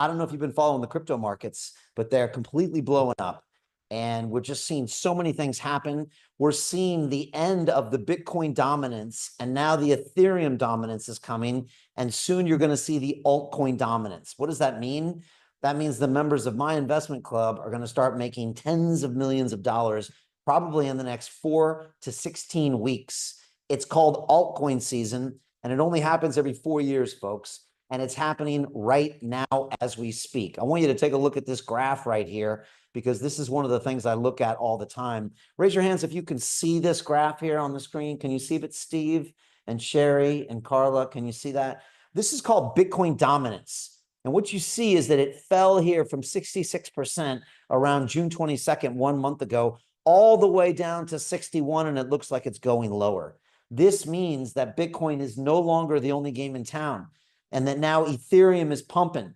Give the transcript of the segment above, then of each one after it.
I don't know if you've been following the crypto markets, but they're completely blowing up. And we're just seeing so many things happen. We're seeing the end of the Bitcoin dominance, and now the Ethereum dominance is coming. And soon you're going to see the altcoin dominance. What does that mean? That means the members of my investment club are going to start making tens of millions of dollars, probably in the next 4 to 16 weeks. It's called altcoin season, and it only happens every 4 years, folks. And it's happening right now as we speak. I want you to take a look at this graph right here, because this is one of the things I look at all the time. Raise your hands if you can see this graph here on the screen. Can you see it, Steve and Sherry and Carla? Can you see that? This is called Bitcoin dominance. And what you see is that it fell here from 66% around June 22nd, 1 month ago, all the way down to 61, and it looks like it's going lower. This means that Bitcoin is no longer the only game in town, and that now Ethereum is pumping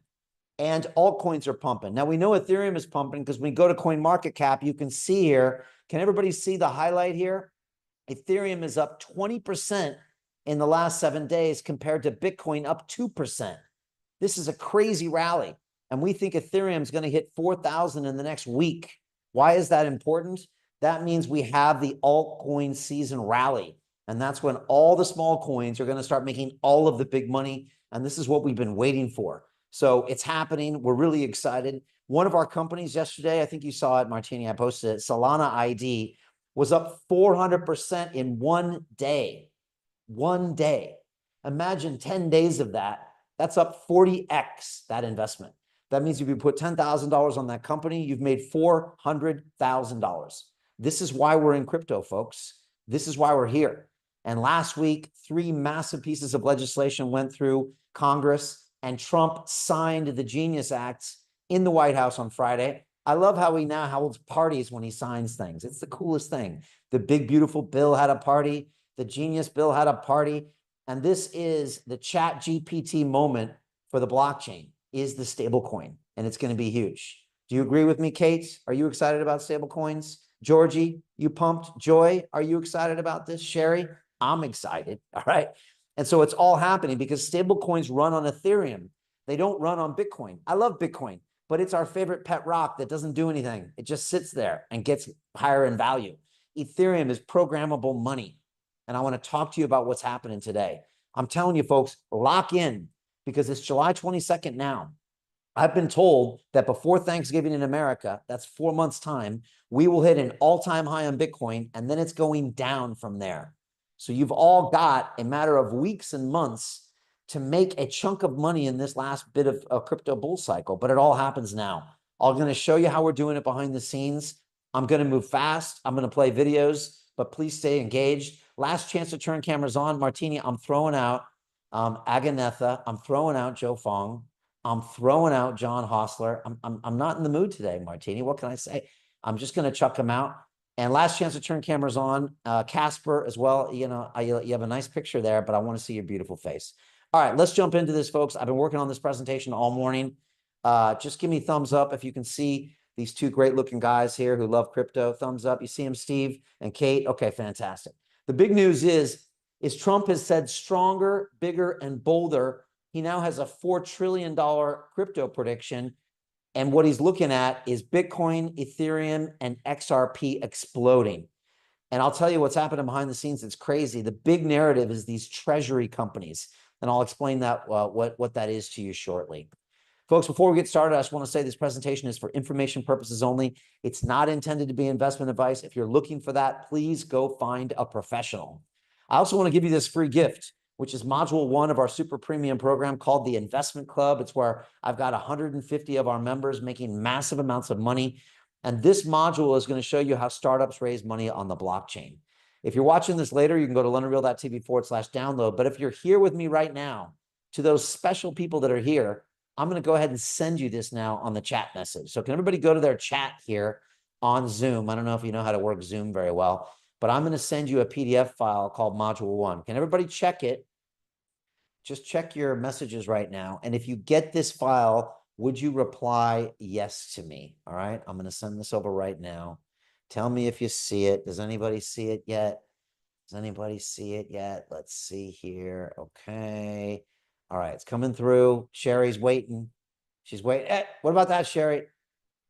and altcoins are pumping. Now we know Ethereum is pumping because when we go to CoinMarketCap, you can see here, can everybody see the highlight here? Ethereum is up 20% in the last 7 days compared to Bitcoin up 2%. This is a crazy rally. And we think Ethereum is going to hit 4,000 in the next week. Why is that important? That means we have the altcoin season rally. And that's when all the small coins are going to start making all of the big money. And this is what we've been waiting for. So it's happening. We're really excited. One of our companies yesterday, I think you saw it, Martini, I posted it, Solana ID, was up 400% in 1 day. 1 day. Imagine 10 days of that. That's up 40x that investment. That means if you put $10,000 on that company, you've made $400,000. This is why we're in crypto, folks. This is why we're here. And last week, 3 massive pieces of legislation went through Congress, and Trump signed the Genius Act in the White House on Friday. I love how he now holds parties when he signs things. It's the coolest thing. The big, beautiful bill had a party. The Genius bill had a party. And this is the ChatGPT moment for the blockchain, is the stablecoin. And it's going to be huge. Do you agree with me, Kate? Are you excited about stablecoins? Georgie, you pumped? Joy, are you excited about this? Sherry, I'm excited. All right. And so it's all happening because stablecoins run on Ethereum. They don't run on Bitcoin. I love Bitcoin, but it's our favorite pet rock that doesn't do anything. It just sits there and gets higher in value. Ethereum is programmable money. And I want to talk to you about what's happening today. I'm telling you, folks, lock in because it's July 22nd now. I've been told that before Thanksgiving in America, that's 4 months' time, we will hit an all-time high on Bitcoin, and then it's going down from there. So you've all got a matter of weeks and months to make a chunk of money in this last bit of a crypto bull cycle, but it all happens now. I'm going to show you how we're doing it behind the scenes. I'm going to move fast. I'm going to play videos, but please stay engaged. Last chance to turn cameras on. Martini, I'm throwing out Aganetha. I'm throwing out Joe Fong. I'm throwing out John Hostler. I'm not in the mood today, Martini. What can I say? I'm just going to chuck them out. And last chance to turn cameras on. Casper as well. You know, you have a nice picture there, but I want to see your beautiful face. All right, let's jump into this, folks. I've been working on this presentation all morning. Just give me thumbs up if you can see these 2 great-looking guys here who love crypto. Thumbs up. You see them, Steve and Kate? Okay, fantastic. The big news is Trump has said stronger, bigger, and bolder. He now has a $4 trillion crypto prediction. And what he's looking at is Bitcoin, Ethereum, and XRP exploding. And I'll tell you what's happening behind the scenes. It's crazy. The big narrative is these treasury companies. And I'll explain that what that is to you shortly. Folks, before we get started, I just want to say this presentation is for information purposes only. It's not intended to be investment advice. If you're looking for that, please go find a professional. I also want to give you this free gift, which is module 1 of our super premium program called the Investment Club. It's where I've got 150 of our members making massive amounts of money. And this module is going to show you how startups raise money on the blockchain. If you're watching this later, you can go to londonreal.tv/download. But if you're here with me right now, to those special people that are here, I'm going to go ahead and send you this now on the chat message. So can everybody go to their chat here on Zoom? I don't know if you know how to work Zoom very well, but I'm going to send you a PDF file called Module 1. Can everybody check it? Just check your messages right now. And if you get this file, would you reply yes to me? All right. I'm going to send this over right now. Tell me if you see it. Does anybody see it yet? Does anybody see it yet? Let's see here. Okay. All right. It's coming through. Sherry's waiting. She's waiting. What about that, Sherry?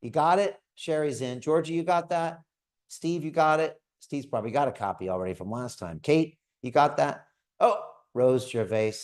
You got it? Sherry's in. Georgie, you got that? Steve, you got it? Steve's probably got a copy already from last time. Kate, you got that? Oh, Rose Gervais,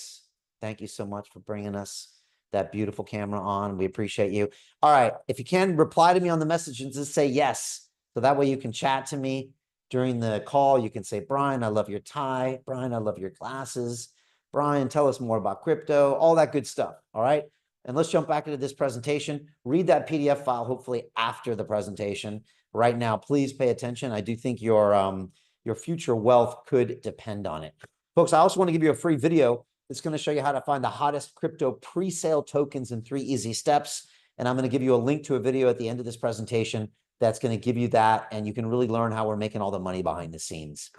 thank you so much for bringing us that beautiful camera on. We appreciate you. All right. If you can, reply to me on the message and just say yes. So that way you can chat to me during the call. You can say, Brian, I love your tie. Brian, I love your glasses. Brian, tell us more about crypto, all that good stuff. All right. And let's jump back into this presentation. Read that PDF file, hopefully after the presentation. Right now, please pay attention. I do think your future wealth could depend on it. Folks, I also want to give you a free video that's going to show you how to find the hottest crypto pre-sale tokens in 3 easy steps. And I'm going to give you a link to a video at the end of this presentation that's going to give you that. And you can really learn how we're making all the money behind the scenes.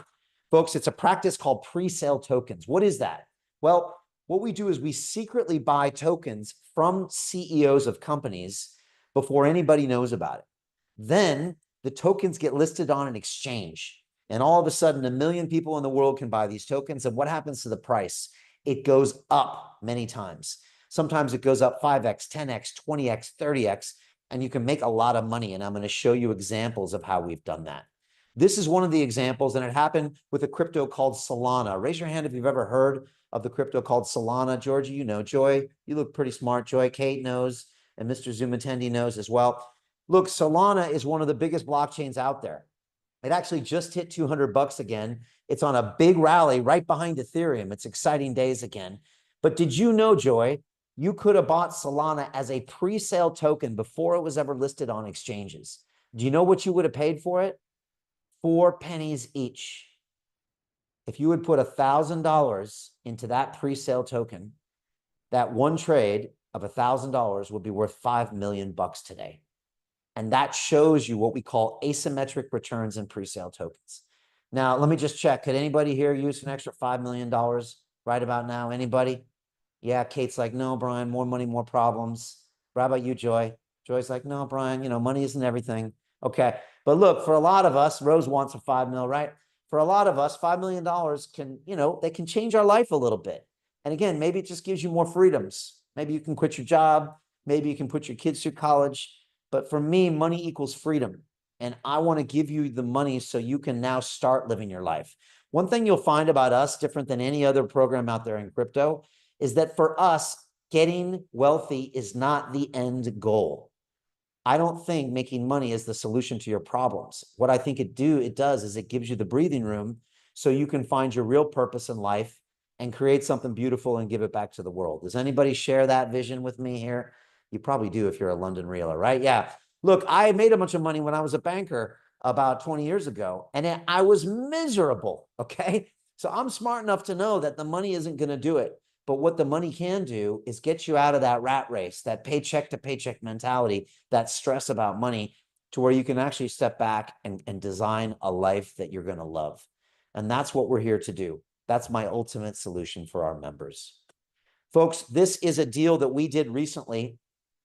Folks, it's a practice called pre-sale tokens. What is that? Well, what we do is we secretly buy tokens from CEOs of companies before anybody knows about it. Then the tokens get listed on an exchange. And all of a sudden, 1 million people in the world can buy these tokens. And what happens to the price? It goes up many times. Sometimes it goes up 5x, 10x, 20x, 30x, and you can make a lot of money. And I'm going to show you examples of how we've done that. This is one of the examples, and it happened with a crypto called Solana. Raise your hand if you've ever heard of the crypto called Solana. Georgie, you know. Joy, you look pretty smart. Joy, Kate knows, and Mr. Zumatendi knows as well. Look, Solana is one of the biggest blockchains out there. It actually just hit 200 bucks again. It's on a big rally right behind Ethereum. It's exciting days again. But did you know, Joy, you could have bought Solana as a pre-sale token before it was ever listed on exchanges. Do you know what you would have paid for it? 4 pennies each. If you would put $1,000 into that pre-sale token, that one trade of $1,000 would be worth 5 million bucks today. And that shows you what we call asymmetric returns in pre-sale tokens. Now, let me just check. Could anybody here use an extra $5 million right about now? Anybody? Yeah, Kate's like, no, Brian, more money, more problems. How about you, Joy? Joy's like, no, Brian, money isn't everything. Okay. But look, for a lot of us, Rose wants a 5 mil, right? For a lot of us, $5 million can, they can change our life a little bit. And again, maybe it just gives you more freedoms. Maybe you can quit your job. Maybe you can put your kids through college. But for me, money equals freedom. And I want to give you the money so you can now start living your life. One thing you'll find about us, different than any other program out there in crypto, is that for us, getting wealthy is not the end goal. I don't think making money is the solution to your problems. What I think it does is it gives you the breathing room so you can find your real purpose in life and create something beautiful and give it back to the world. Does anybody share that vision with me here? You probably do if you're a London Reeler, right? Yeah. Look, I made a bunch of money when I was a banker about 20 years ago, and I was miserable, okay? So I'm smart enough to know that the money isn't going to do it. But what the money can do is get you out of that rat race, that paycheck to paycheck mentality, that stress about money, to where you can actually step back and design a life that you're going to love. And that's what we're here to do. That's my ultimate solution for our members. Folks, this is a deal that we did recently.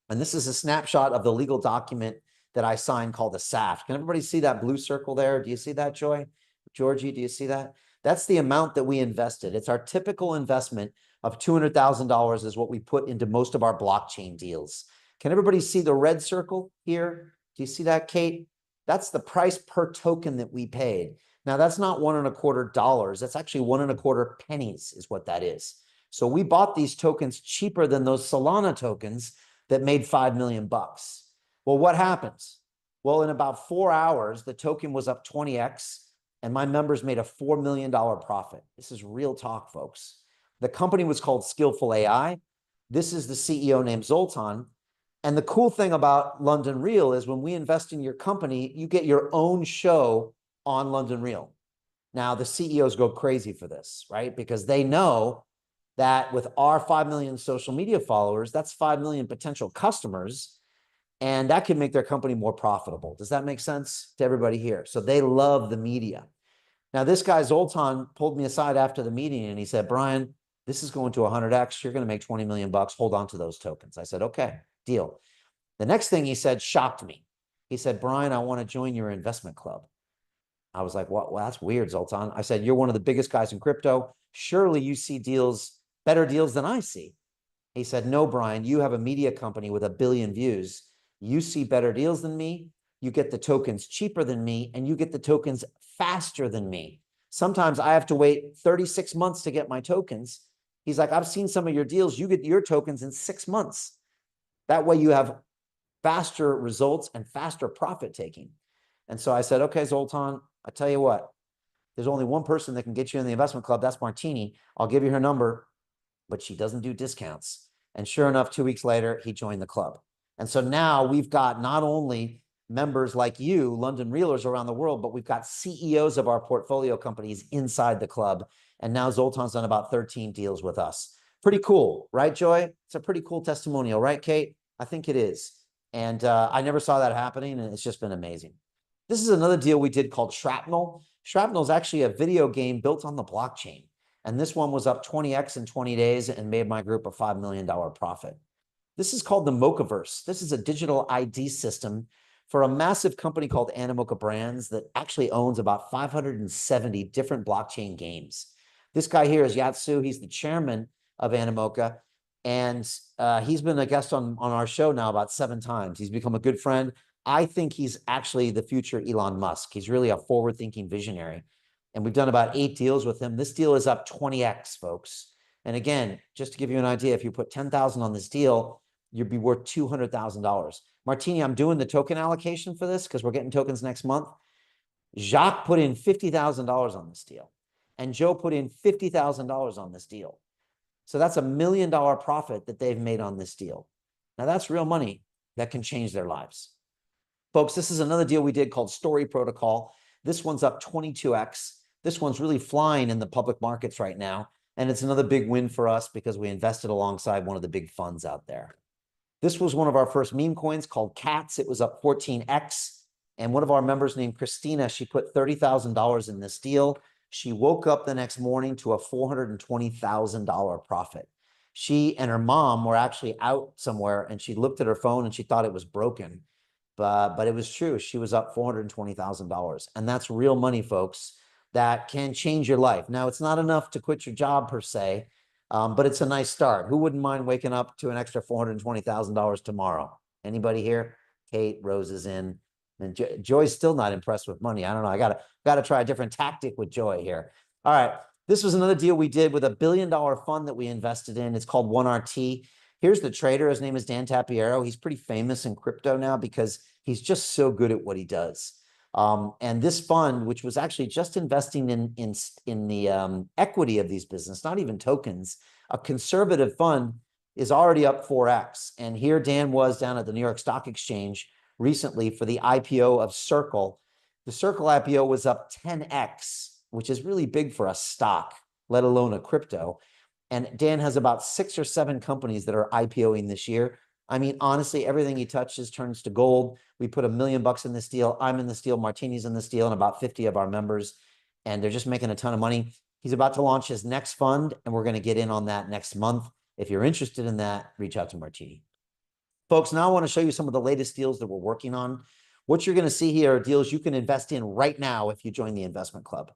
And this is a snapshot of the legal document that I signed called the SAFT. Can everybody see that blue circle there? Do you see that, Joy? Georgie, do you see that? That's the amount that we invested. It's our typical investment of $200,000 is what we put into most of our blockchain deals. Can everybody see the red circle here? Do you see that, Kate? That's the price per token that we paid. Now, that's not $1.25. That's actually 1.25 pennies is what that is. So we bought these tokens cheaper than those Solana tokens that made 5 million bucks. Well, what happens? Well, in about 4 hours, the token was up 20x, and my members made a $4 million profit. This is real talk, folks. The company was called Skillful AI. This is the CEO named Zoltan. And the cool thing about London Real is when we invest in your company, you get your own show on London Real. Now, the CEOs go crazy for this, right? Because they know that with our 5 million social media followers, that's 5 million potential customers, and that can make their company more profitable. Does that make sense to everybody here? So they love the media. Now, this guy Zoltan pulled me aside after the meeting and he said, Brian, this is going to 100x. You're going to make 20 million bucks. Hold on to those tokens. I said, okay, deal. The next thing he said shocked me. He said, Brian, I want to join your investment club. I was like, well, that's weird, Zoltan. I said, you're one of the biggest guys in crypto. Surely you see deals, better deals than I see. He said, no, Brian, you have a media company with 1 billion views. You see better deals than me. You get the tokens cheaper than me, and you get the tokens faster than me. Sometimes I have to wait 36 months to get my tokens. He's like, I've seen some of your deals. You get your tokens in 6 months. That way you have faster results and faster profit taking. And so I said, okay, Zoltan, I tell you what, there's only one person that can get you in the investment club. That's Martini. I'll give you her number, but she doesn't do discounts. And sure enough, 2 weeks later, he joined the club. And so now we've got not only members like you, London Realers around the world, but we've got CEOs of our portfolio companies inside the club. And now Zoltan's done about 13 deals with us. Pretty cool, right, Joy? It's a pretty cool testimonial, right, Kate? I think it is. And I never saw that happening, and it's just been amazing. This is another deal we did called Shrapnel. Shrapnel is actually a video game built on the blockchain. And this one was up 20x in 20 days and made my group a $5 million profit. This is called the Mochaverse. This is a digital ID system for a massive company called Animoca Brands that actually owns about 570 different blockchain games. This guy here is Yatsu. He's the chairman of Animoca, and he's been a guest on our show now about 7 times. He's become a good friend. I think he's actually the future Elon Musk. He's really a forward-thinking visionary. And we've done about 8 deals with him. This deal is up 20x, folks. And again, just to give you an idea, if you put 10,000 on this deal, you'd be worth $200,000. Martini, I'm doing the token allocation for this because we're getting tokens next month. Jacques put in $50,000 on this deal, and Joe put in $50,000 on this deal. So that's $1 million profit that they've made on this deal. Now that's real money that can change their lives. Folks, this is another deal we did called Story Protocol. This one's up 22x. This one's really flying in the public markets right now. And it's another big win for us because we invested alongside one of the big funds out there. This was one of our first meme coins called CATS. It was up 14x. And one of our members named Christina, she put $30,000 in this deal. She woke up the next morning to a $420,000 profit. She and her mom were actually out somewhere, and she looked at her phone and she thought it was broken. But it was true. She was up $420,000. And that's real money, folks, that can change your life. Now, it's not enough to quit your job per se, but it's a nice start. Who wouldn't mind waking up to an extra $420,000 tomorrow? Anybody here? Kate, Rose is in. And Joy's still not impressed with money. I don't know. I gotta try a different tactic with Joy here. All right. This was another deal we did with a $1 billion fund that we invested in. It's called 1RT. Here's the trader. His name is Dan Tapiero. He's pretty famous in crypto now because he's just so good at what he does. And this fund, which was actually just investing in the equity of these businesses, not even tokens, a conservative fund, is already up 4x. And here Dan was down at the New York Stock Exchange recently for the IPO of Circle. The Circle IPO was up 10x, which is really big for a stock, let alone a crypto. And Dan has about 6 or 7 companies that are IPOing this year. I mean, honestly, everything he touches turns to gold. We put $1 million in this deal. I'm in this deal. Martini's in this deal, and about 50 of our members. And they're just making a ton of money. He's about to launch his next fund, and we're going to get in on that next month. If you're interested in that, reach out to Martini. Folks, now I want to show you some of the latest deals that we're working on. What you're going to see here are deals you can invest in right now if you join the investment club.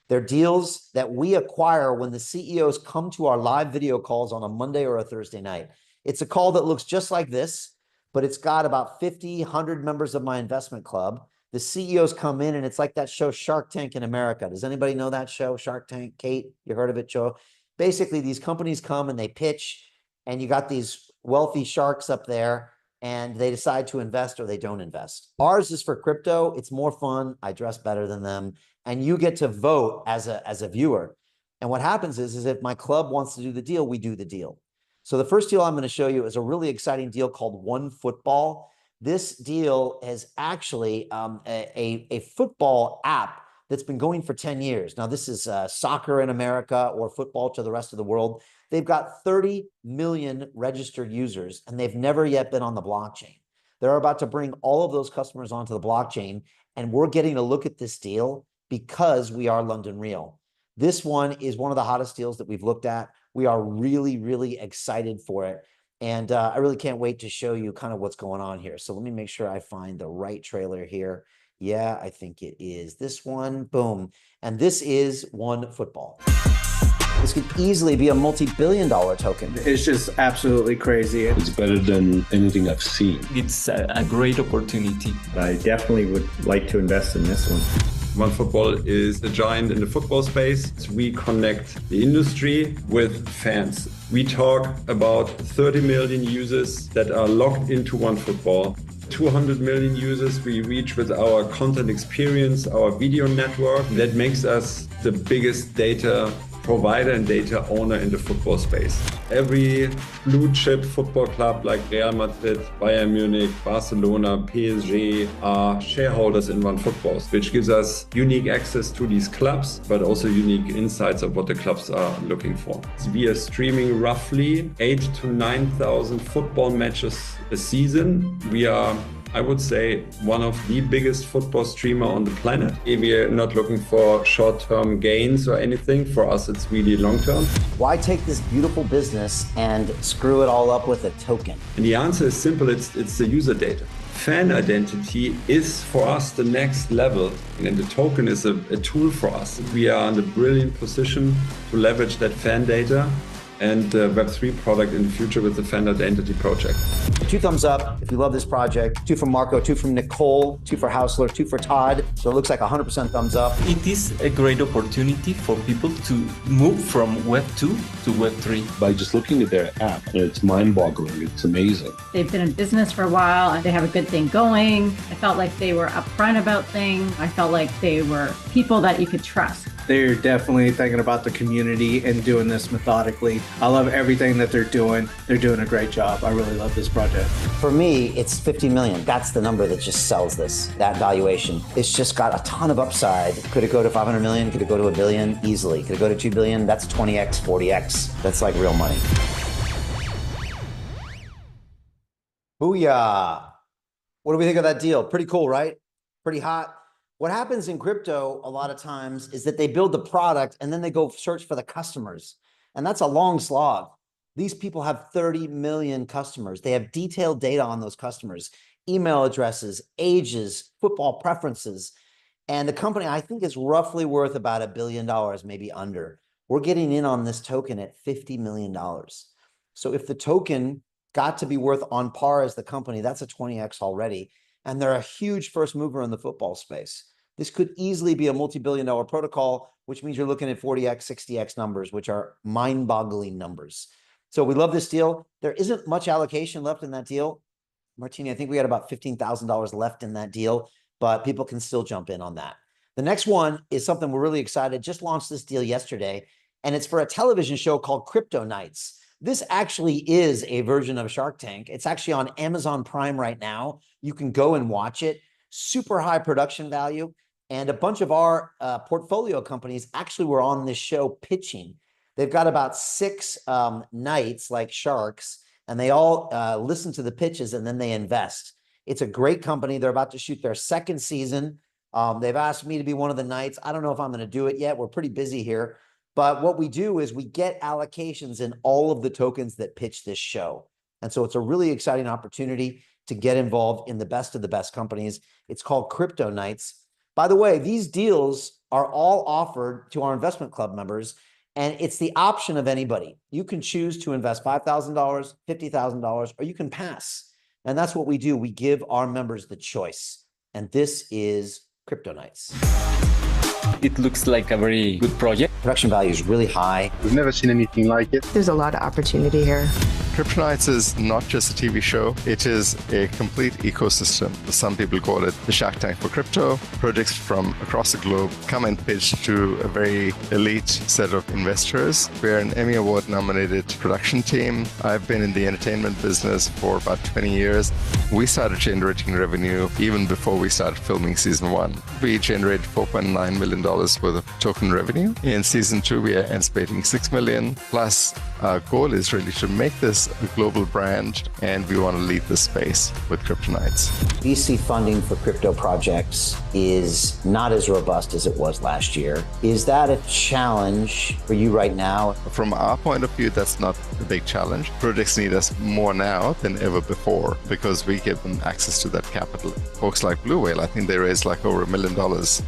They're deals that we acquire when the CEOs come to our live video calls on a Monday or a Thursday night. It's a call that looks just like this, but it's got about 50, 100 members of my investment club. The CEOs come in, and it's like that show Shark Tank in America. Does anybody know that show, Shark Tank? Kate, you heard of it, Joe? Basically, these companies come and they pitch, and you got these wealthy sharks up there, and they decide to invest or they don't invest. Ours is for crypto. It's more fun. I dress better than them. And you get to vote as a viewer. And what happens is if my club wants to do the deal, we do the deal. So the first deal I'm going to show you is a really exciting deal called OneFootball. This deal is actually a football app that's been going for 10 years. Now, this is soccer in America or football to the rest of the world. They've got 30 million registered users, and they've never yet been on the blockchain. They're about to bring all of those customers onto the blockchain, and we're getting a look at this deal because we are London Real. This one is one of the hottest deals that we've looked at. We are really, really excited for it. And I really can't wait to show you kind of what's going on here. So let me make sure I find the right trailer here. Yeah, I think it is this one. Boom. And this is OneFootball. This could easily be a multi-billion-dollar token. It's just absolutely crazy. It's better than anything I've seen. It's a great opportunity. I definitely would like to invest in this one. OneFootball is a giant in the football space. We connect the industry with fans. We talk about 30 million users that are logged into OneFootball. 200 million users we reach with our content experience, our video network. That makes us the biggest data provider and data owner in the football space. Every blue chip football club like Real Madrid, Bayern Munich, Barcelona, PSG are shareholders in OneFootball, which gives us unique access to these clubs, but also unique insights of what the clubs are looking for. We are streaming roughly 8,000 to 9,000 football matches a season. We are, I would say, one of the biggest football streamer on the planet. We are not looking for short-term gains or anything. For us, it's really long-term. Why take this beautiful business and screw it all up with a token? And the answer is simple. It's the user data. Fan identity is for us the next level, and the token is a tool for us. We are in the brilliant position to leverage that fan data and Web3 product in the future with the Fan Identity project. 2 thumbs up if you love this project, 2 from Marco, 2 from Nicole, 2 for Hausler, 2 for Todd. So it looks like 100% thumbs up. It is a great opportunity for people to move from Web 2 to Web 3. By just looking at their app, it's mind-boggling. It's amazing. They've been in business for a while and they have a good thing going. I felt like they were upfront about things. I felt like they were people that you could trust. They're definitely thinking about the community and doing this methodically. I love everything that they're doing. They're doing a great job. I really love this project. For me, it's 50 million. That's the number that just sells this, that valuation. It's just got a ton of upside. Could it go to 500 million? Could it go to $1 billion? Easily. Could it go to 2 billion? That's 20x, 40x. That's like real money. Booyah. What do we think of that deal? Pretty cool, right? Pretty hot. What happens in crypto a lot of times is that they build the product and then they go search for the customers. And that's a long slog. These people have 30 million customers. They have detailed data on those customers, email addresses, ages, football preferences. And the company, I think, is roughly worth about $1 billion, maybe under. We're getting in on this token at $50 million. So if the token got to be worth on par as the company, that's a 20x already. And they're a huge first mover in the football space. This could easily be a multi-billion-dollar protocol, which means you're looking at 40x, 60x numbers, which are mind-boggling numbers. So we love this deal. There isn't much allocation left in that deal. Martini, I think we had about $15,000 left in that deal, but people can still jump in on that. The next one is something we're really excited. Just launched this deal yesterday, and it's for a television show called Crypto Nights. This actually is a version of Shark Tank. It's actually on Amazon Prime right now. You can go and watch it. Super high production value. And a bunch of our portfolio companies actually were on this show pitching. They've got about 6 nights like sharks, and they all listen to the pitches and then they invest. It's a great company. They're about to shoot their 2nd season. They've asked me to be one of the nights. I don't know if I'm going to do it yet. We're pretty busy here. But what we do is we get allocations in all of the tokens that pitch this show. And so it's a really exciting opportunity to get involved in the best of the best companies. It's called Crypto Nights. By the way, these deals are all offered to our investment club members, and it's the option of anybody. You can choose to invest $5,000, $50,000, or you can pass. And that's what we do. We give our members the choice. And this is Crypto Nights. It looks like a very good project. Production value is really high. We've never seen anything like it. There's a lot of opportunity here. Crypto Nights is not just a TV show, it is a complete ecosystem. Some people call it the Shark Tank for crypto. Projects from across the globe come and pitch to a very elite set of investors. We're an Emmy Award nominated production team. I've been in the entertainment business for about 20 years. We started generating revenue even before we started filming season 1. We generated $4.9 million worth of token revenue. In season 2, we are anticipating $6 million. Plus, our goal is really to make this a global brand, and we want to lead the space with Crypto Nights. VC funding for crypto projects is not as robust as it was last year. Is that a challenge for you right now? From our point of view, that's not a big challenge. Projects need us more now than ever before because we give them access to that capital. Folks like Blue Whale, I think they raised like over $1 million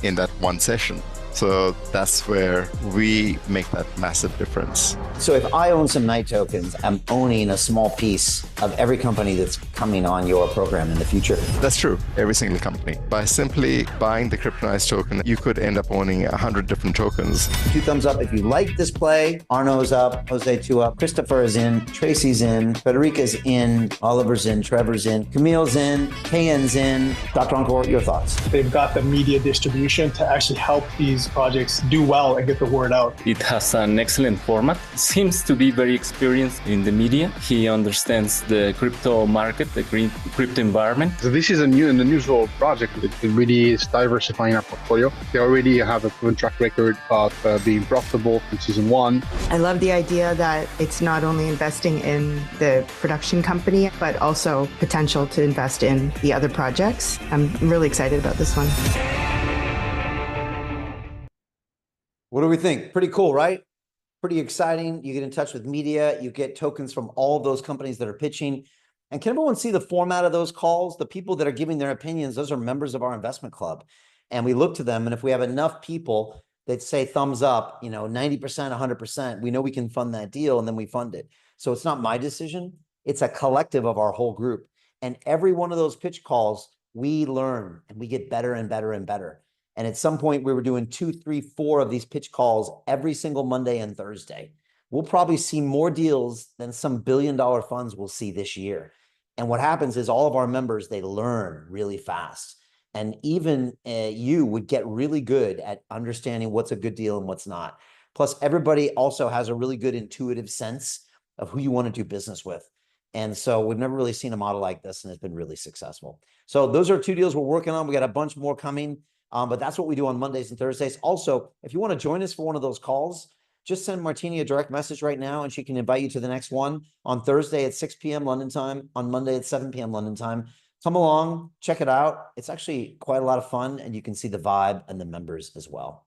in that one session. So that's where we make that massive difference. So if I own some Knight tokens, I'm owning a small piece of every company that's coming on your program in the future. That's true, every single company. By simply buying the Kryptonite token, you could end up owning 100 different tokens. 2 thumbs up if you like this play. Arno's up, Jose 2 up, Christopher is in, Tracy's in, Federica's in, Oliver's in, Trevor's in, Camille's in, KN's in. Dr. Encore, your thoughts? They've got the media distribution to actually help these projects do well and get the word out. It has an excellent format. Seems to be very experienced in the media. He understands the crypto market, the crypto environment. So this is an unusual project. It really is diversifying our portfolio. They already have a proven track record of being profitable in season 1. I love the idea that it's not only investing in the production company, but also potential to invest in the other projects. I'm really excited about this one. What do we think? Pretty cool, right? Pretty exciting. You get in touch with media, you get tokens from all of those companies that are pitching. And can everyone see the format of those calls? The people that are giving their opinions, those are members of our investment club. And we look to them, and if we have enough people that say thumbs up, 90%, 100%, we know we can fund that deal, and then we fund it. So it's not my decision. It's a collective of our whole group. And every one of those pitch calls, we learn and we get better and better and better. And at some point we were doing 2, 3, 4 of these pitch calls every single Monday and Thursday. We'll probably see more deals than some billion-dollar funds will see this year. And what happens is all of our members, they learn really fast. And even you would get really good at understanding what's a good deal and what's not. Plus, everybody also has a really good intuitive sense of who you want to do business with. And so we've never really seen a model like this, and it's been really successful. So those are 2 deals we're working on. We got a bunch more coming, but that's what we do on Mondays and Thursdays. Also, if you want to join us for one of those calls, just send Martini a direct message right now, and she can invite you to the next one on Thursday at 6 p.m. London time, on Monday at 7 p.m. London time. Come along, check it out. It's actually quite a lot of fun, and you can see the vibe and the members as well.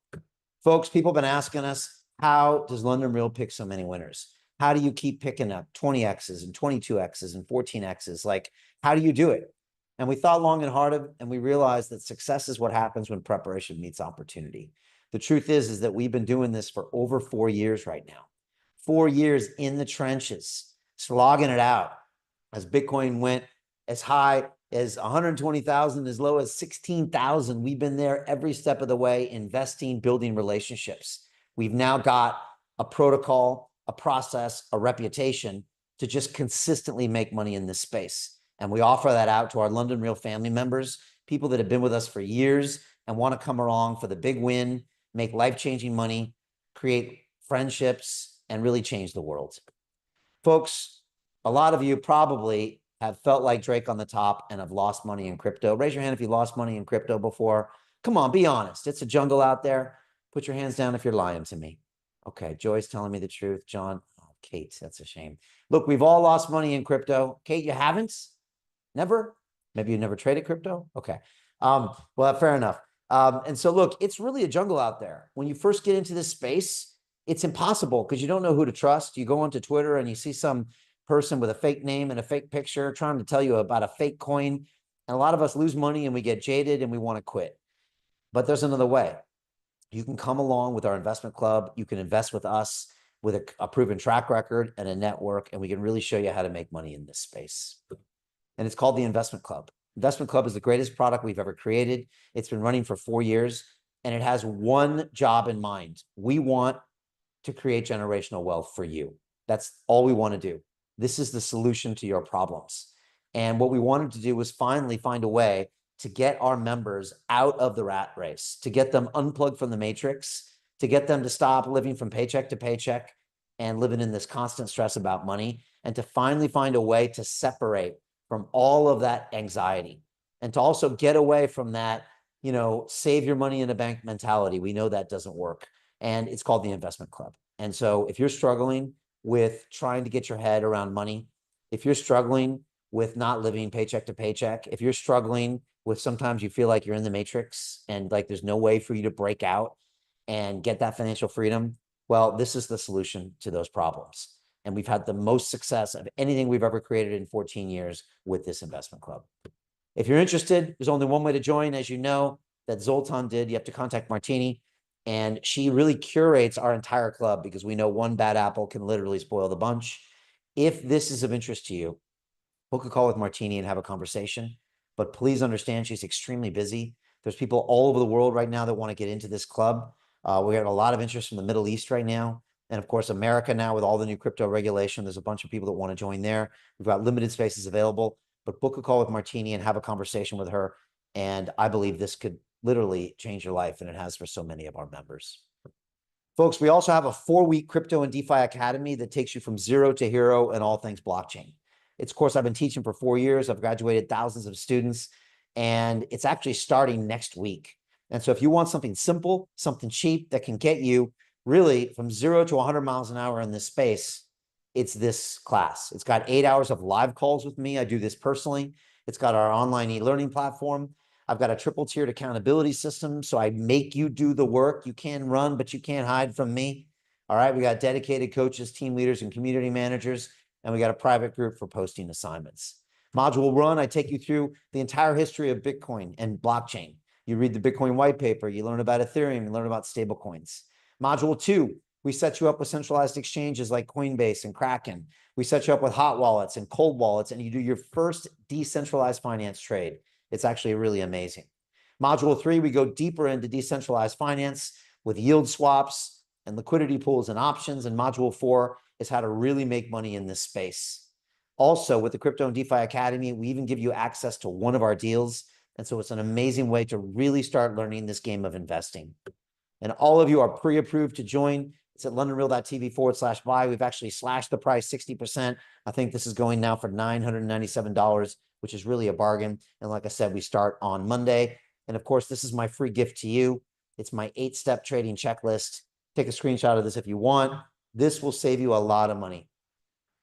Folks, people have been asking us, how does London Real pick so many winners? How do you keep picking up 20Xs and 22Xs and 14Xs? Like, how do you do it? And we thought long and hard, and we realized that success is what happens when preparation meets opportunity. The truth is that we've been doing this for over 4 years right now. 4 years in the trenches, slogging it out. As Bitcoin went as high as 120,000, as low as 16,000, we've been there every step of the way, investing, building relationships. We've now got a protocol, a process, a reputation to just consistently make money in this space. And we offer that out to our London Real family members, people that have been with us for years and want to come along for the big win, make life-changing money, create friendships, and really change the world. Folks, a lot of you probably have felt like Drake on the top and have lost money in crypto. Raise your hand if you lost money in crypto before. Come on, be honest. It's a jungle out there. Put your hands down if you're lying to me. Okay, Joy's telling me the truth. John, oh, Kate, that's a shame. Look, we've all lost money in crypto. Kate, you haven't? Never? Maybe you never traded crypto? Okay. Well, fair enough. And so look, it's really a jungle out there. When you first get into this space, it's impossible because you don't know who to trust. You go onto Twitter and you see some person with a fake name and a fake picture trying to tell you about a fake coin. And a lot of us lose money and we get jaded and we want to quit. But there's another way. You can come along with our investment club. You can invest with us with a proven track record and a network, and we can really show you how to make money in this space. And it's called the Investment Club. Investment Club is the greatest product we've ever created. It's been running for 4 years, and it has one job in mind. We want to create generational wealth for you. That's all we want to do. This is the solution to your problems. And what we wanted to do was finally find a way to get our members out of the rat race, to get them unplugged from the matrix, to get them to stop living from paycheck to paycheck and living in this constant stress about money, and to finally find a way to separate from all of that anxiety, and to also get away from that, save your money in a bank mentality. We know that doesn't work. And it's called the Investment Club. And so if you're struggling with trying to get your head around money, if you're struggling with not living paycheck to paycheck, if you're struggling with sometimes you feel like you're in the matrix and like there's no way for you to break out and get that financial freedom, well, this is the solution to those problems. And we've had the most success of anything we've ever created in 14 years with this investment club. If you're interested, there's only one way to join, as you know, that Zoltan did. You have to contact Martini. And she really curates our entire club because we know one bad apple can literally spoil the bunch. If this is of interest to you, book a call with Martini and have a conversation. But please understand she's extremely busy. There's people all over the world right now that want to get into this club. We have a lot of interest from the Middle East right now. And of course, America now with all the new crypto regulation, there's a bunch of people that want to join there. We've got limited spaces available, but book a call with Martini and have a conversation with her. And I believe this could literally change your life, and it has for so many of our members. Folks, we also have a 4-week crypto and DeFi academy that takes you from zero to hero in all things blockchain. It's a course I've been teaching for 4 years. I've graduated thousands of students, and it's actually starting next week. And so if you want something simple, something cheap that can get you really from 0 to 100 miles an hour in this space, it's this class. It's got 8 hours of live calls with me. I do this personally. It's got our online e-learning platform. I've got a triple tiered accountability system. So I make you do the work. You can run, but you can't hide from me. All right. We got dedicated coaches, team leaders, and community managers. And we got a private group for posting assignments. Module 1, I take you through the entire history of Bitcoin and blockchain. You read the Bitcoin white paper, you learn about Ethereum, you learn about stablecoins. Module 2, we set you up with centralized exchanges like Coinbase and Kraken. We set you up with hot wallets and cold wallets, and you do your first decentralized finance trade. It's actually really amazing. Module 3, we go deeper into decentralized finance with yield swaps and liquidity pools and options. And Module 4 is how to really make money in this space. Also, with the Crypto and DeFi Academy, we even give you access to one of our deals. And so it's an amazing way to really start learning this game of investing. And all of you are pre-approved to join. It's at londonreal.tv/buy. We've actually slashed the price 60%. I think this is going now for $997, which is really a bargain. And like I said, we start on Monday. And of course, this is my free gift to you. It's my 8-step trading checklist. Take a screenshot of this if you want. This will save you a lot of money.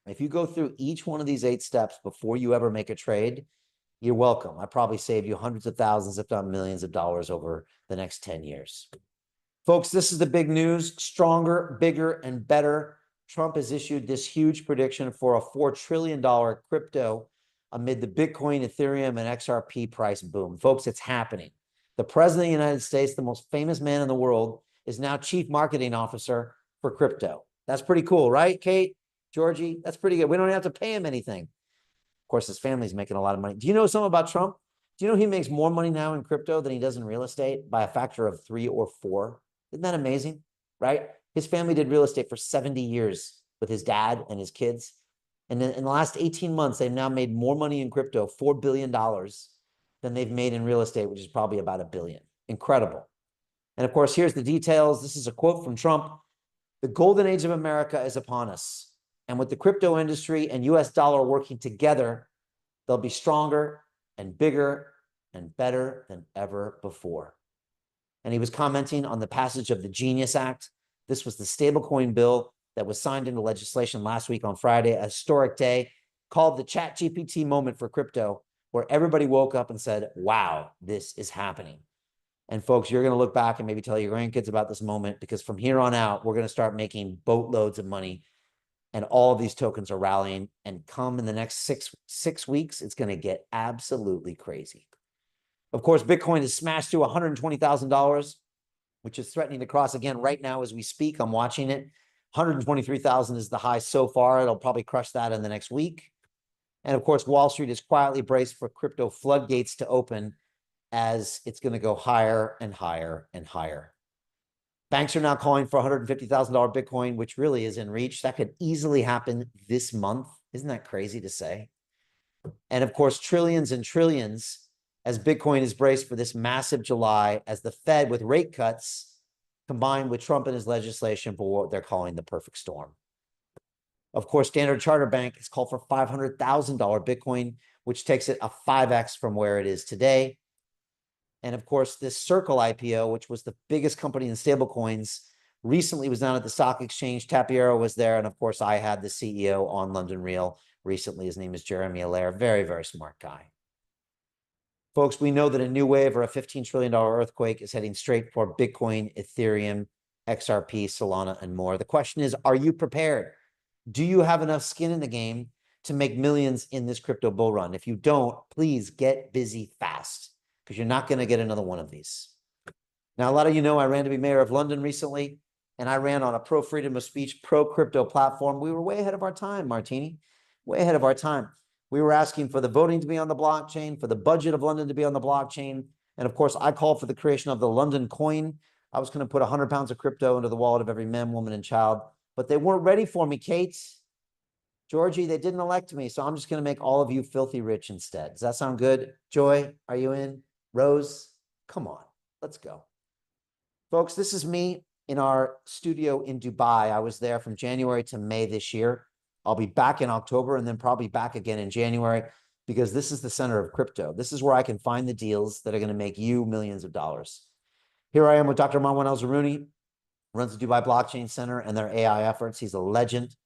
If you go through each one of these 8 steps before you ever make a trade, you're welcome. I probably save you hundreds of thousands, if not millions of dollars over the next 10 years. Folks, this is the big news. Stronger, bigger, and better. Trump has issued this huge prediction for a $4 trillion crypto amid the Bitcoin, Ethereum, and XRP price boom. Folks, it's happening. The president of the United States, the most famous man in the world, is now chief marketing officer for crypto. That's pretty cool, right, Kate? Georgie, that's pretty good. We don't have to pay him anything. Of course, his family's making a lot of money. Do you know something about Trump? Do you know he makes more money now in crypto than he does in real estate by a factor of 3 or 4? Isn't that amazing, right? His family did real estate for 70 years with his dad and his kids. And then in the last 18 months, they've now made more money in crypto, $4 billion, than they've made in real estate, which is probably about $1 billion. Incredible. And of course, here's the details. This is a quote from Trump. The golden age of America is upon us. And with the crypto industry and US dollar working together, they'll be stronger and bigger and better than ever before. And he was commenting on the passage of the Genius Act. This was the stablecoin bill that was signed into legislation last week on Friday, a historic day called the ChatGPT moment for crypto, where everybody woke up and said, wow, this is happening. And folks, you're going to look back and maybe tell your grandkids about this moment, because from here on out, we're going to start making boatloads of money. And all of these tokens are rallying, and come in the next six weeks, it's going to get absolutely crazy. Of course, Bitcoin is smashed to $120,000, which is threatening to cross again right now as we speak. I'm watching it. 123,000 is the high so far. It'll probably crush that in the next week. And of course, Wall Street is quietly braced for crypto floodgates to open, as it's going to go higher and higher and higher. Banks are now calling for $150,000 Bitcoin, which really is in reach. That could easily happen this month. Isn't that crazy to say? And of course, trillions and trillions as Bitcoin is braced for this massive July, as the Fed with rate cuts combined with Trump and his legislation for what they're calling the perfect storm. Of course, Standard Chartered Bank has called for $500,000 Bitcoin, which takes it a 5x from where it is today. And of course, this Circle IPO, which was the biggest company in stablecoins, recently was down at the stock exchange. Tapiero was there. And of course, I had the CEO on London Real recently. His name is Jeremy Allaire. Very, very smart guy. Folks, we know that a new wave or a $15 trillion earthquake is heading straight for Bitcoin, Ethereum, XRP, Solana, and more. The question is, are you prepared? Do you have enough skin in the game to make millions in this crypto bull run? If you don't, please get busy fast, because you're not going to get another one of these. Now, a lot of you know I ran to be mayor of London recently, and I ran on a pro freedom of speech, pro crypto platform. We were way ahead of our time, Martini, way ahead of our time. We were asking for the voting to be on the blockchain, for the budget of London to be on the blockchain. And of course, I called for the creation of the London coin. I was going to put 100 pounds of crypto into the wallet of every man, woman, and child, but they weren't ready for me, Kate. Georgie, they didn't elect me, so I'm just going to make all of you filthy rich instead. Does that sound good? Joy, are you in? Rose, come on, let's go. Folks, this is me in our studio in Dubai. I was there from January to May this year. I'll be back in October and then probably back again in January because this is the center of crypto. This is where I can find the deals that are going to make you millions of dollars. Here I am with Dr. Marwan El-Zaruni, runs the Dubai Blockchain Center and their AI efforts. He's a legend.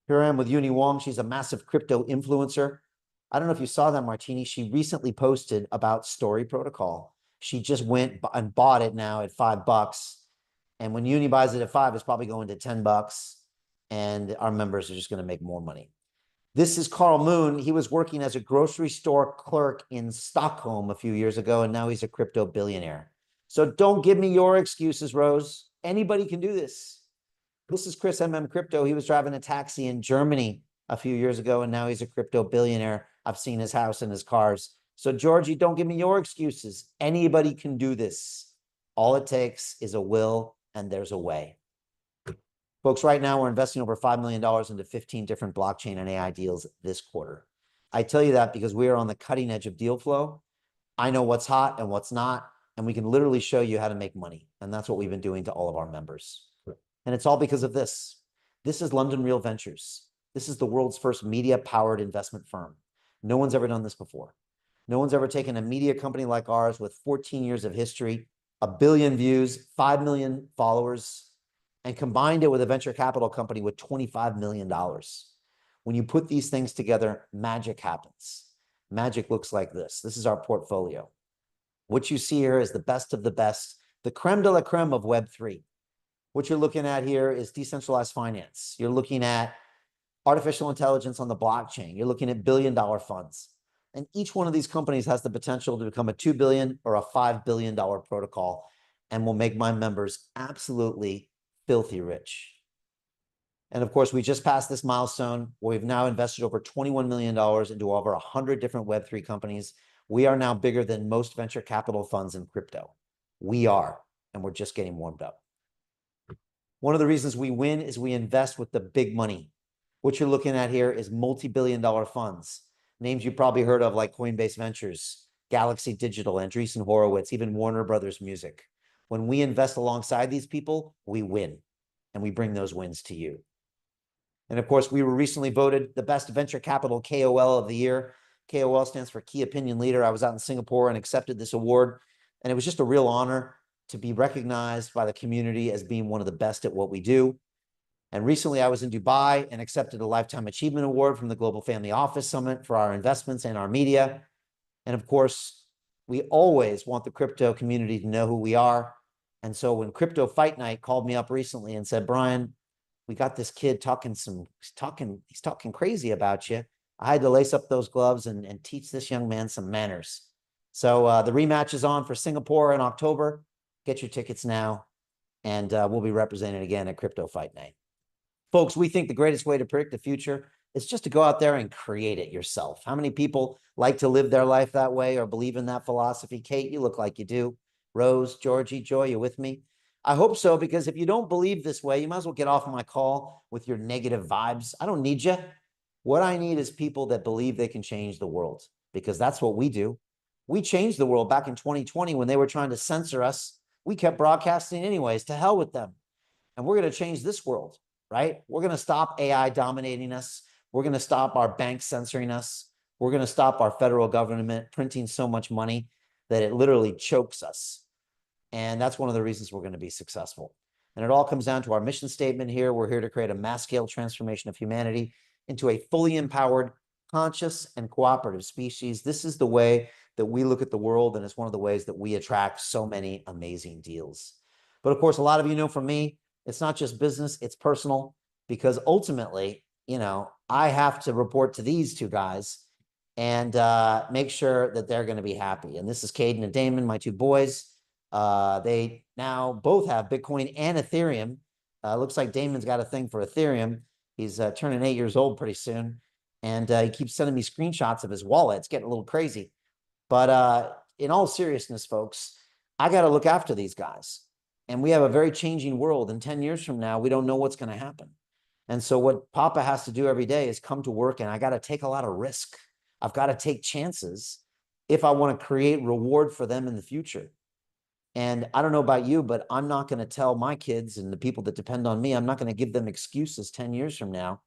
Here I am with Uni Wong. She's a massive crypto influencer. I don't know if you saw that, Martini. She recently posted about Story Protocol. She just went and bought it now at $5. And when Uni buys it at $5, it's probably going to $10. And our members are just going to make more money. This is Carl Moon. He was working as a grocery store clerk in Stockholm a few years ago, and now he's a crypto billionaire. So don't give me your excuses, Rose. Anybody can do this. This is Chris MM Crypto. He was driving a taxi in Germany a few years ago, and now he's a crypto billionaire. I've seen his house and his cars. So Georgie, don't give me your excuses. Anybody can do this. All it takes is a will, and there's a way. Folks, right now we're investing over $5 million into 15 different blockchain and AI deals this quarter. I tell you that because we are on the cutting edge of deal flow. I know what's hot and what's not, and we can literally show you how to make money. And that's what we've been doing to all of our members. And it's all because of this. This is London Real Ventures. This is the world's first media-powered investment firm. No one's ever done this before. No one's ever taken a media company like ours with 14 years of history, 1 billion views, 5 million followers, and combined it with a venture capital company with $25 million. When you put these things together, magic happens. Magic looks like this. This is our portfolio. What you see here is the best of the best, the creme de la creme of Web3. What you're looking at here is decentralized finance. You're looking at artificial intelligence on the blockchain. You're looking at billion-dollar funds. And each one of these companies has the potential to become a $2 billion or a $5 billion protocol and will make my members absolutely filthy rich. And of course, we just passed this milestone where we've now invested over $21 million into over 100 different Web3 companies. We are now bigger than most venture capital funds in crypto. We are, and we're just getting warmed up. One of the reasons we win is we invest with the big money. What you're looking at here is multi-billion-dollar funds. Names you probably heard of like Coinbase Ventures, Galaxy Digital, Andreessen Horowitz, even Warner Brothers Music. When we invest alongside these people, we win, and we bring those wins to you. And of course, we were recently voted the best venture capital KOL of the year. KOL stands for Key Opinion Leader. I was out in Singapore and accepted this award, and it was just a real honor to be recognized by the community as being one of the best at what we do. And recently I was in Dubai and accepted a Lifetime Achievement Award from the Global Family Office Summit for our investments and our media. And of course, we always want the crypto community to know who we are. And so when Crypto Fight Night called me up recently and said, Brian, we got this kid he's talking crazy about you. I had to lace up those gloves and teach this young man some manners. So the rematch is on for Singapore in October. Get your tickets now, and we'll be represented again at Crypto Fight Night. Folks, we think the greatest way to predict the future is just to go out there and create it yourself. How many people like to live their life that way or believe in that philosophy? Kate, you look like you do. Rose, Georgie, Joy, you with me? I hope so, because if you don't believe this way, you might as well get off my call with your negative vibes. I don't need you. What I need is people that believe they can change the world, because that's what we do. We changed the world back in 2020 when they were trying to censor us. We kept broadcasting anyways. To hell with them. And we're going to change this world, right? We're going to stop AI dominating us. We're going to stop our banks censoring us. We're going to stop our federal government printing so much money that it literally chokes us. And that's one of the reasons we're going to be successful. And it all comes down to our mission statement here. We're here to create a mass-scale transformation of humanity into a fully empowered, conscious, and cooperative species. This is the way that we look at the world, and it's one of the ways that we attract so many amazing deals. But of course, a lot of you know from me, it's not just business, it's personal, because ultimately, you know, I have to report to these two guys and make sure that they're going to be happy. And this is Caden and Damon, my two boys. They now both have Bitcoin and Ethereum. Looks like Damon's got a thing for Ethereum. He's turning 8 years old pretty soon. And he keeps sending me screenshots of his wallet. It's getting a little crazy. But in all seriousness, folks, I got to look after these guys. And we have a very changing world. And 10 years from now, we don't know what's going to happen. And so what Papa has to do every day is come to work, and I got to take a lot of risk. I've got to take chances if I want to create reward for them in the future. And I don't know about you, but I'm not going to tell my kids and the people that depend on me, I'm not going to give them excuses 10 years from now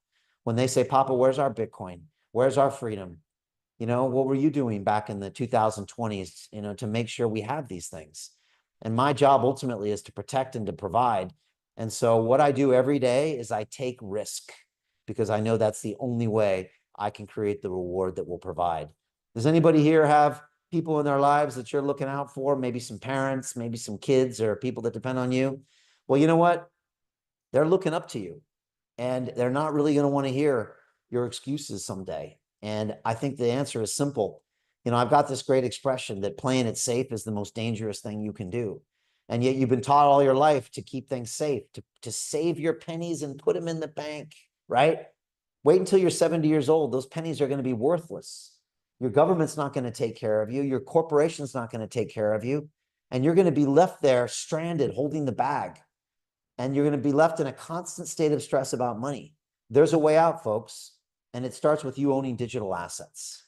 when they say, Papa, where's our Bitcoin? Where's our freedom? You know, what were you doing back in the 2020s, you know, to make sure we have these things? And my job ultimately is to protect and to provide. And so what I do every day is I take risk because I know that's the only way I can create the reward that will provide. Does anybody here have people in their lives that you're looking out for? Maybe some parents, maybe some kids or people that depend on you. Well, you know what? They're looking up to you and they're not really going to want to hear your excuses someday. And I think the answer is simple. You know, I've got this great expression that playing it safe is the most dangerous thing you can do. And yet you've been taught all your life to keep things safe, to save your pennies and put them in the bank, right? Wait until you're 70 years old. Those pennies are going to be worthless. Your government's not going to take care of you. Your corporation's not going to take care of you. And you're going to be left there stranded, holding the bag. And you're going to be left in a constant state of stress about money. There's a way out, folks. And it starts with you owning digital assets.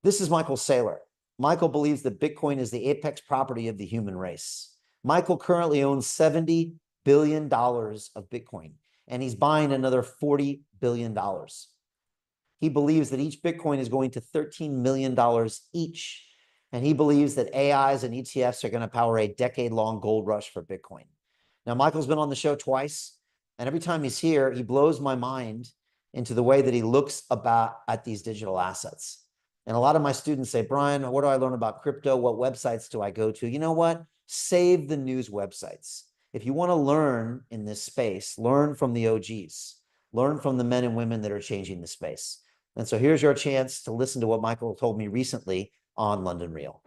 This is Michael Saylor. Michael believes that Bitcoin is the apex property of the human race. Michael currently owns $70 billion of Bitcoin, and he's buying another $40 billion. He believes that each Bitcoin is going to $13 million each, and he believes that AIs and ETFs are going to power a decade-long gold rush for Bitcoin. Now, Michael's been on the show twice, and every time he's here, he blows my mind into the way that he looks at these digital assets. And a lot of my students say, Brian, what do I learn about crypto? What websites do I go to? You know what? Save the news websites. If you want to learn in this space, learn from the OGs. Learn from the men and women that are changing the space. And so here's your chance to listen to what Michael told me recently on London Real.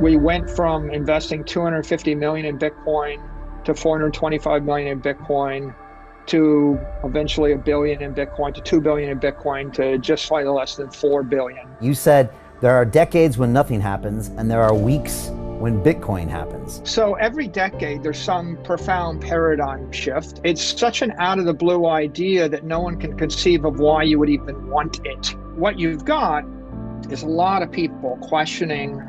We went from investing 250 million in Bitcoin to 425 million in Bitcoin to eventually $1 billion in Bitcoin, to $2 billion in Bitcoin, to just slightly less than $4 billion. You said there are decades when nothing happens, and there are weeks when Bitcoin happens. So every decade, there's some profound paradigm shift. It's such an out-of-the-blue idea that no one can conceive of why you would even want it. What you've got is a lot of people questioning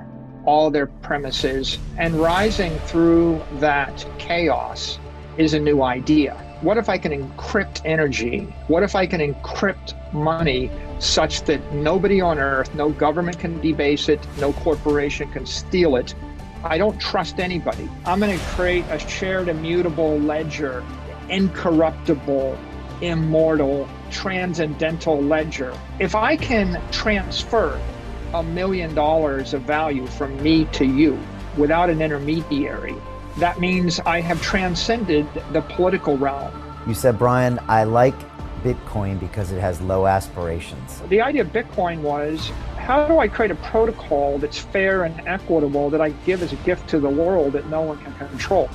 all their premises, and rising through that chaos is a new idea. What if I can encrypt energy? What if I can encrypt money such that nobody on earth, no government can debase it, no corporation can steal it? I don't trust anybody. I'm going to create a shared immutable ledger, incorruptible, immortal, transcendental ledger. If I can transfer $1 million of value from me to you without an intermediary, that means I have transcended the political realm. You said, Brian, I like Bitcoin because it has low aspirations. The idea of Bitcoin was, how do I create a protocol that's fair and equitable that I give as a gift to the world that no one can control?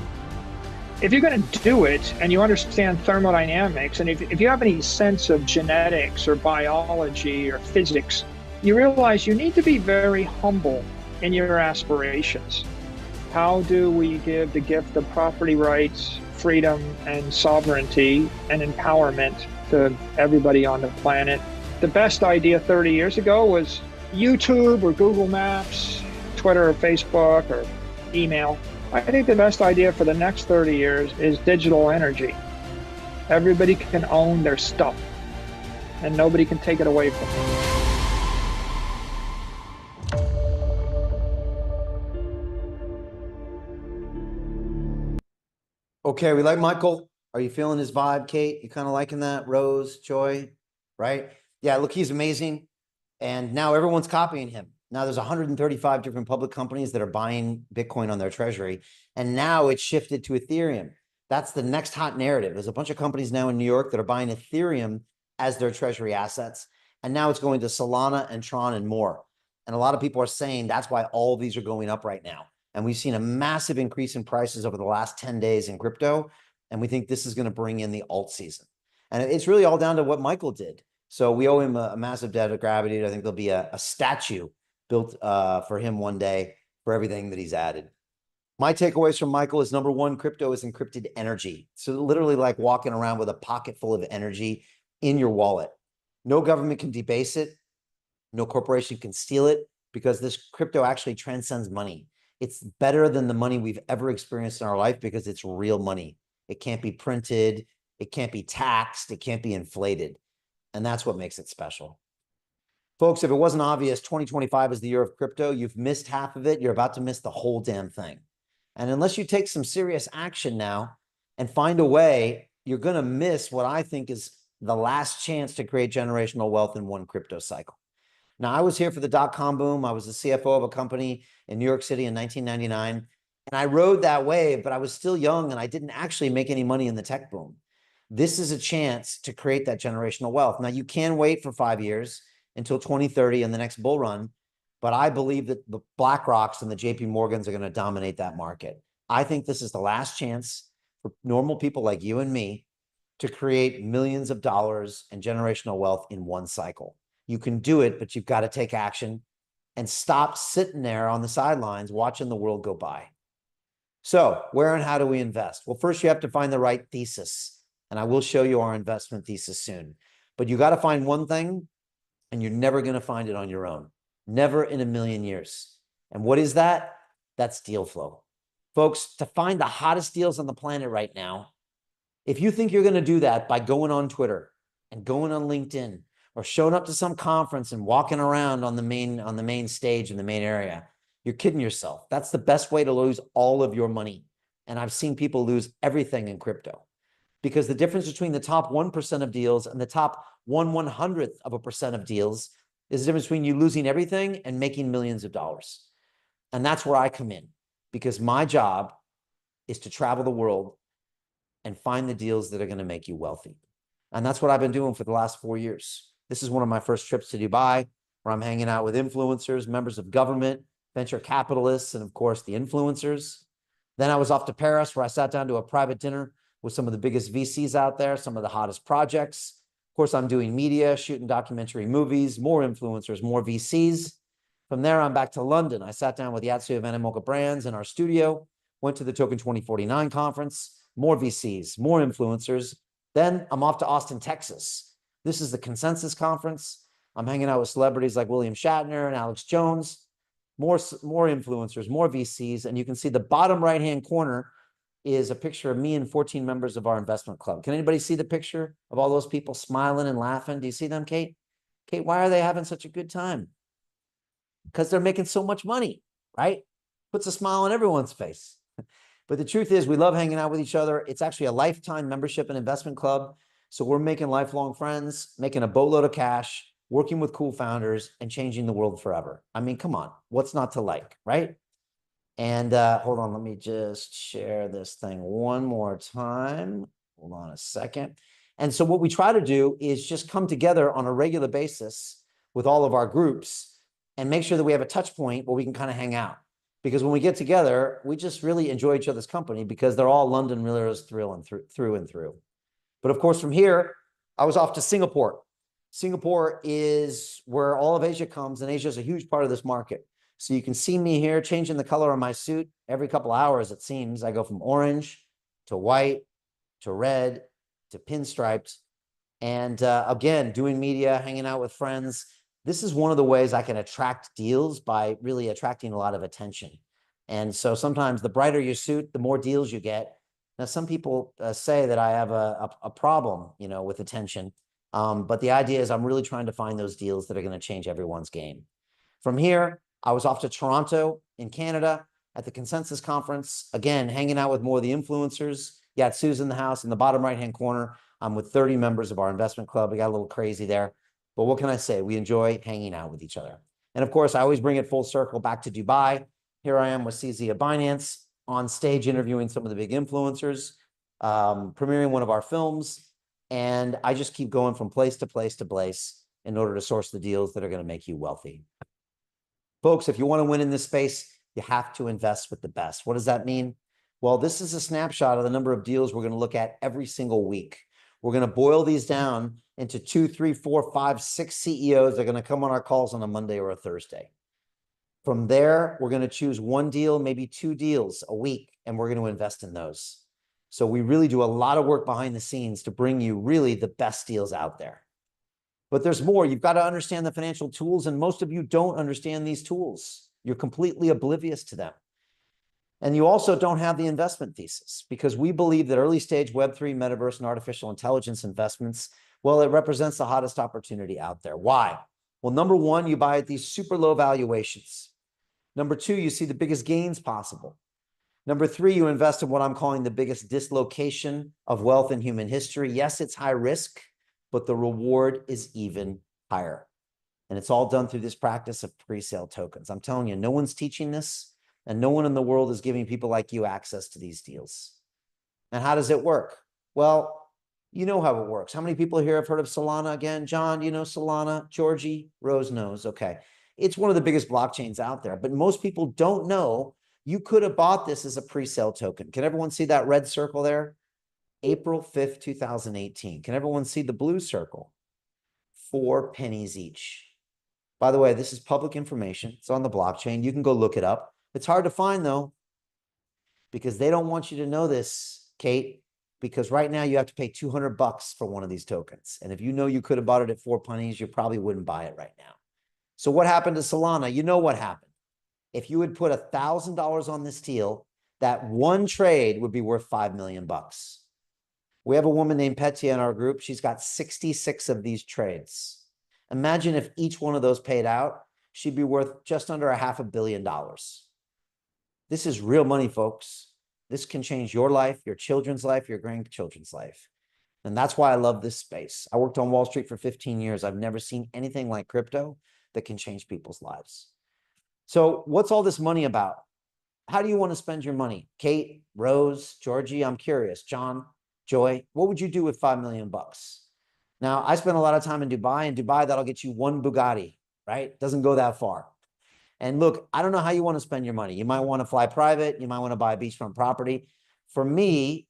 If you're going to do it and you understand thermodynamics, and if you have any sense of genetics or biology or physics, you realize you need to be very humble in your aspirations. How do we give the gift of property rights, freedom, and sovereignty and empowerment to everybody on the planet? The best idea 30 years ago was YouTube or Google Maps, Twitter or Facebook or email. I think the best idea for the next 30 years is digital energy. Everybody can own their stuff and nobody can take it away from them. Okay, we like Michael. Are you feeling his vibe, Kate? You kind of liking that? Rose, Joy, right? Yeah, look, he's amazing. And now everyone's copying him. Now there's 135 different public companies that are buying Bitcoin on their treasury. And now it's shifted to Ethereum. That's the next hot narrative. There's a bunch of companies now in New York that are buying Ethereum as their treasury assets. And now it's going to Solana and Tron and more. And a lot of people are saying that's why all of these are going up right now. And we've seen a massive increase in prices over the last 10 days in crypto. And we think this is going to bring in the alt season. And it's really all down to what Michael did. So we owe him a massive debt of gratitude. I think there'll be a statue built for him one day for everything that he's added. My takeaways from Michael is number one, crypto is encrypted energy. So literally like walking around with a pocket full of energy in your wallet. No government can debase it. No corporation can steal it because this crypto actually transcends money. It's better than the money we've ever experienced in our life because it's real money. It can't be printed. It can't be taxed. It can't be inflated. And that's what makes it special. Folks, if it wasn't obvious, 2025 is the year of crypto. You've missed half of it. You're about to miss the whole damn thing. And unless you take some serious action now and find a way, you're going to miss what I think is the last chance to create generational wealth in one crypto cycle. Now, I was here for the dot-com boom. I was the CFO of a company in New York City in 1999. And I rode that wave, but I was still young and I didn't actually make any money in the tech boom. This is a chance to create that generational wealth. Now, you can wait for 5 years until 2030 and the next bull run, but I believe that the BlackRocks and the JP Morgans are going to dominate that market. I think this is the last chance for normal people like you and me to create millions of dollars and generational wealth in one cycle. You can do it, but you've got to take action and stop sitting there on the sidelines watching the world go by. So where and how do we invest? Well, first you have to find the right thesis, and I will show you our investment thesis soon. But you got to find one thing, and you're never going to find it on your own. Never in a million years. And what is that? That's deal flow. Folks, to find the hottest deals on the planet right now, if you think you're going to do that by going on Twitter and going on LinkedIn or showing up to some conference and walking around on the main stage in the main area, you're kidding yourself. That's the best way to lose all of your money. And I've seen people lose everything in crypto because the difference between the top 1% of deals and the top 1/100% of deals is the difference between you losing everything and making millions of dollars. And that's where I come in because my job is to travel the world and find the deals that are going to make you wealthy. And that's what I've been doing for the last 4 years. This is one of my first trips to Dubai, where I'm hanging out with influencers, members of government, venture capitalists, and of course, the influencers. Then I was off to Paris, where I sat down to a private dinner with some of the biggest VCs out there, some of the hottest projects. Of course, I'm doing media, shooting documentary movies, more influencers, more VCs. From there, I'm back to London. I sat down with Yatsu of Animoca Brands in our studio, went to the Token 2049 conference, more VCs, more influencers. Then I'm off to Austin, Texas. This is the Consensus Conference. I'm hanging out with celebrities like William Shatner and Alex Jones, more influencers, more VCs. And you can see the bottom right-hand corner is a picture of me and 14 members of our investment club. Can anybody see the picture of all those people smiling and laughing? Do you see them, Kate? Kate, why are they having such a good time? Because they're making so much money, right? Puts a smile on everyone's face. But the truth is, we love hanging out with each other. It's actually a lifetime membership and investment club. So we're making lifelong friends, making a boatload of cash, working with cool founders, and changing the world forever. I mean, come on, what's not to like, right? And hold on, let me just share this thing one more time. Hold on a second. And so what we try to do is just come together on a regular basis with all of our groups and make sure that we have a touch point where we can kind of hang out. Because when we get together, we just really enjoy each other's company because they're all London millionaires through and through. But of course, from here, I was off to Singapore. Singapore is where all of Asia comes, and Asia is a huge part of this market. So you can see me here changing the color of my suit every couple hours, it seems. I go from orange to white to red to pinstriped. And again, doing media, hanging out with friends. This is one of the ways I can attract deals by really attracting a lot of attention. And so sometimes the brighter your suit, the more deals you get. Now, some people say that I have a problem, with attention. But the idea is I'm really trying to find those deals that are going to change everyone's game. From here, I was off to Toronto in Canada at the Consensus Conference. Again, hanging out with more of the influencers. Yatsu's in the house in the bottom right-hand corner. I'm with 30 members of our investment club. We got a little crazy there. But what can I say? We enjoy hanging out with each other. And of course, I always bring it full circle back to Dubai. Here I am with CZ of Binance on stage interviewing some of the big influencers, premiering one of our films. And I just keep going from place to place to place in order to source the deals that are going to make you wealthy. Folks, if you want to win in this space, you have to invest with the best. What does that mean? Well, this is a snapshot of the number of deals we're going to look at every single week. We're going to boil these down into 2, 3, 4, 5, 6 CEOs that are going to come on our calls on a Monday or a Thursday. From there, we're going to choose one deal, maybe 2 deals a week, and we're going to invest in those. So we really do a lot of work behind the scenes to bring you really the best deals out there. But there's more. You've got to understand the financial tools, and most of you don't understand these tools. You're completely oblivious to them. And you also don't have the investment thesis, because we believe that early stage Web3, metaverse, and artificial intelligence investments, well, it represents the hottest opportunity out there. Why? Well, number one, you buy at these super low valuations. Number two, you see the biggest gains possible. Number three, you invest in what I'm calling the biggest dislocation of wealth in human history. Yes, it's high risk, but the reward is even higher. And it's all done through this practice of pre-sale tokens. I'm telling you, no one's teaching this, and no one in the world is giving people like you access to these deals. And how does it work? Well, you know how it works. How many people here have heard of Solana again? John, you know Solana? Georgie? Rose knows. Okay. It's one of the biggest blockchains out there, but most people don't know you could have bought this as a pre-sale token. Can everyone see that red circle there? April 5th, 2018. Can everyone see the blue circle? 4 pennies each. By the way, this is public information. It's on the blockchain. You can go look it up. It's hard to find though, because they don't want you to know this, Kate, because right now you have to pay $200 for one of these tokens. And if you know you could have bought it at 4 pennies, you probably wouldn't buy it right now. So what happened to Solana? You know what happened. If you had put $1,000 on this deal, that one trade would be worth $5 million. We have a woman named Petya in our group. She's got 66 of these trades. Imagine if each one of those paid out, she'd be worth just under $500 million. This is real money, folks. This can change your life, your children's life, your grandchildren's life. And that's why I love this space. I worked on Wall Street for 15 years. I've never seen anything like crypto that can change people's lives. So what's all this money about? How do you want to spend your money? Kate, Rose, Georgie, I'm curious. John, Joy, what would you do with $5 million? Now, I spent a lot of time in Dubai. In Dubai, that'll get you one Bugatti, right? Doesn't go that far. And look, I don't know how you want to spend your money. You might want to fly private. You might want to buy a beachfront property. For me,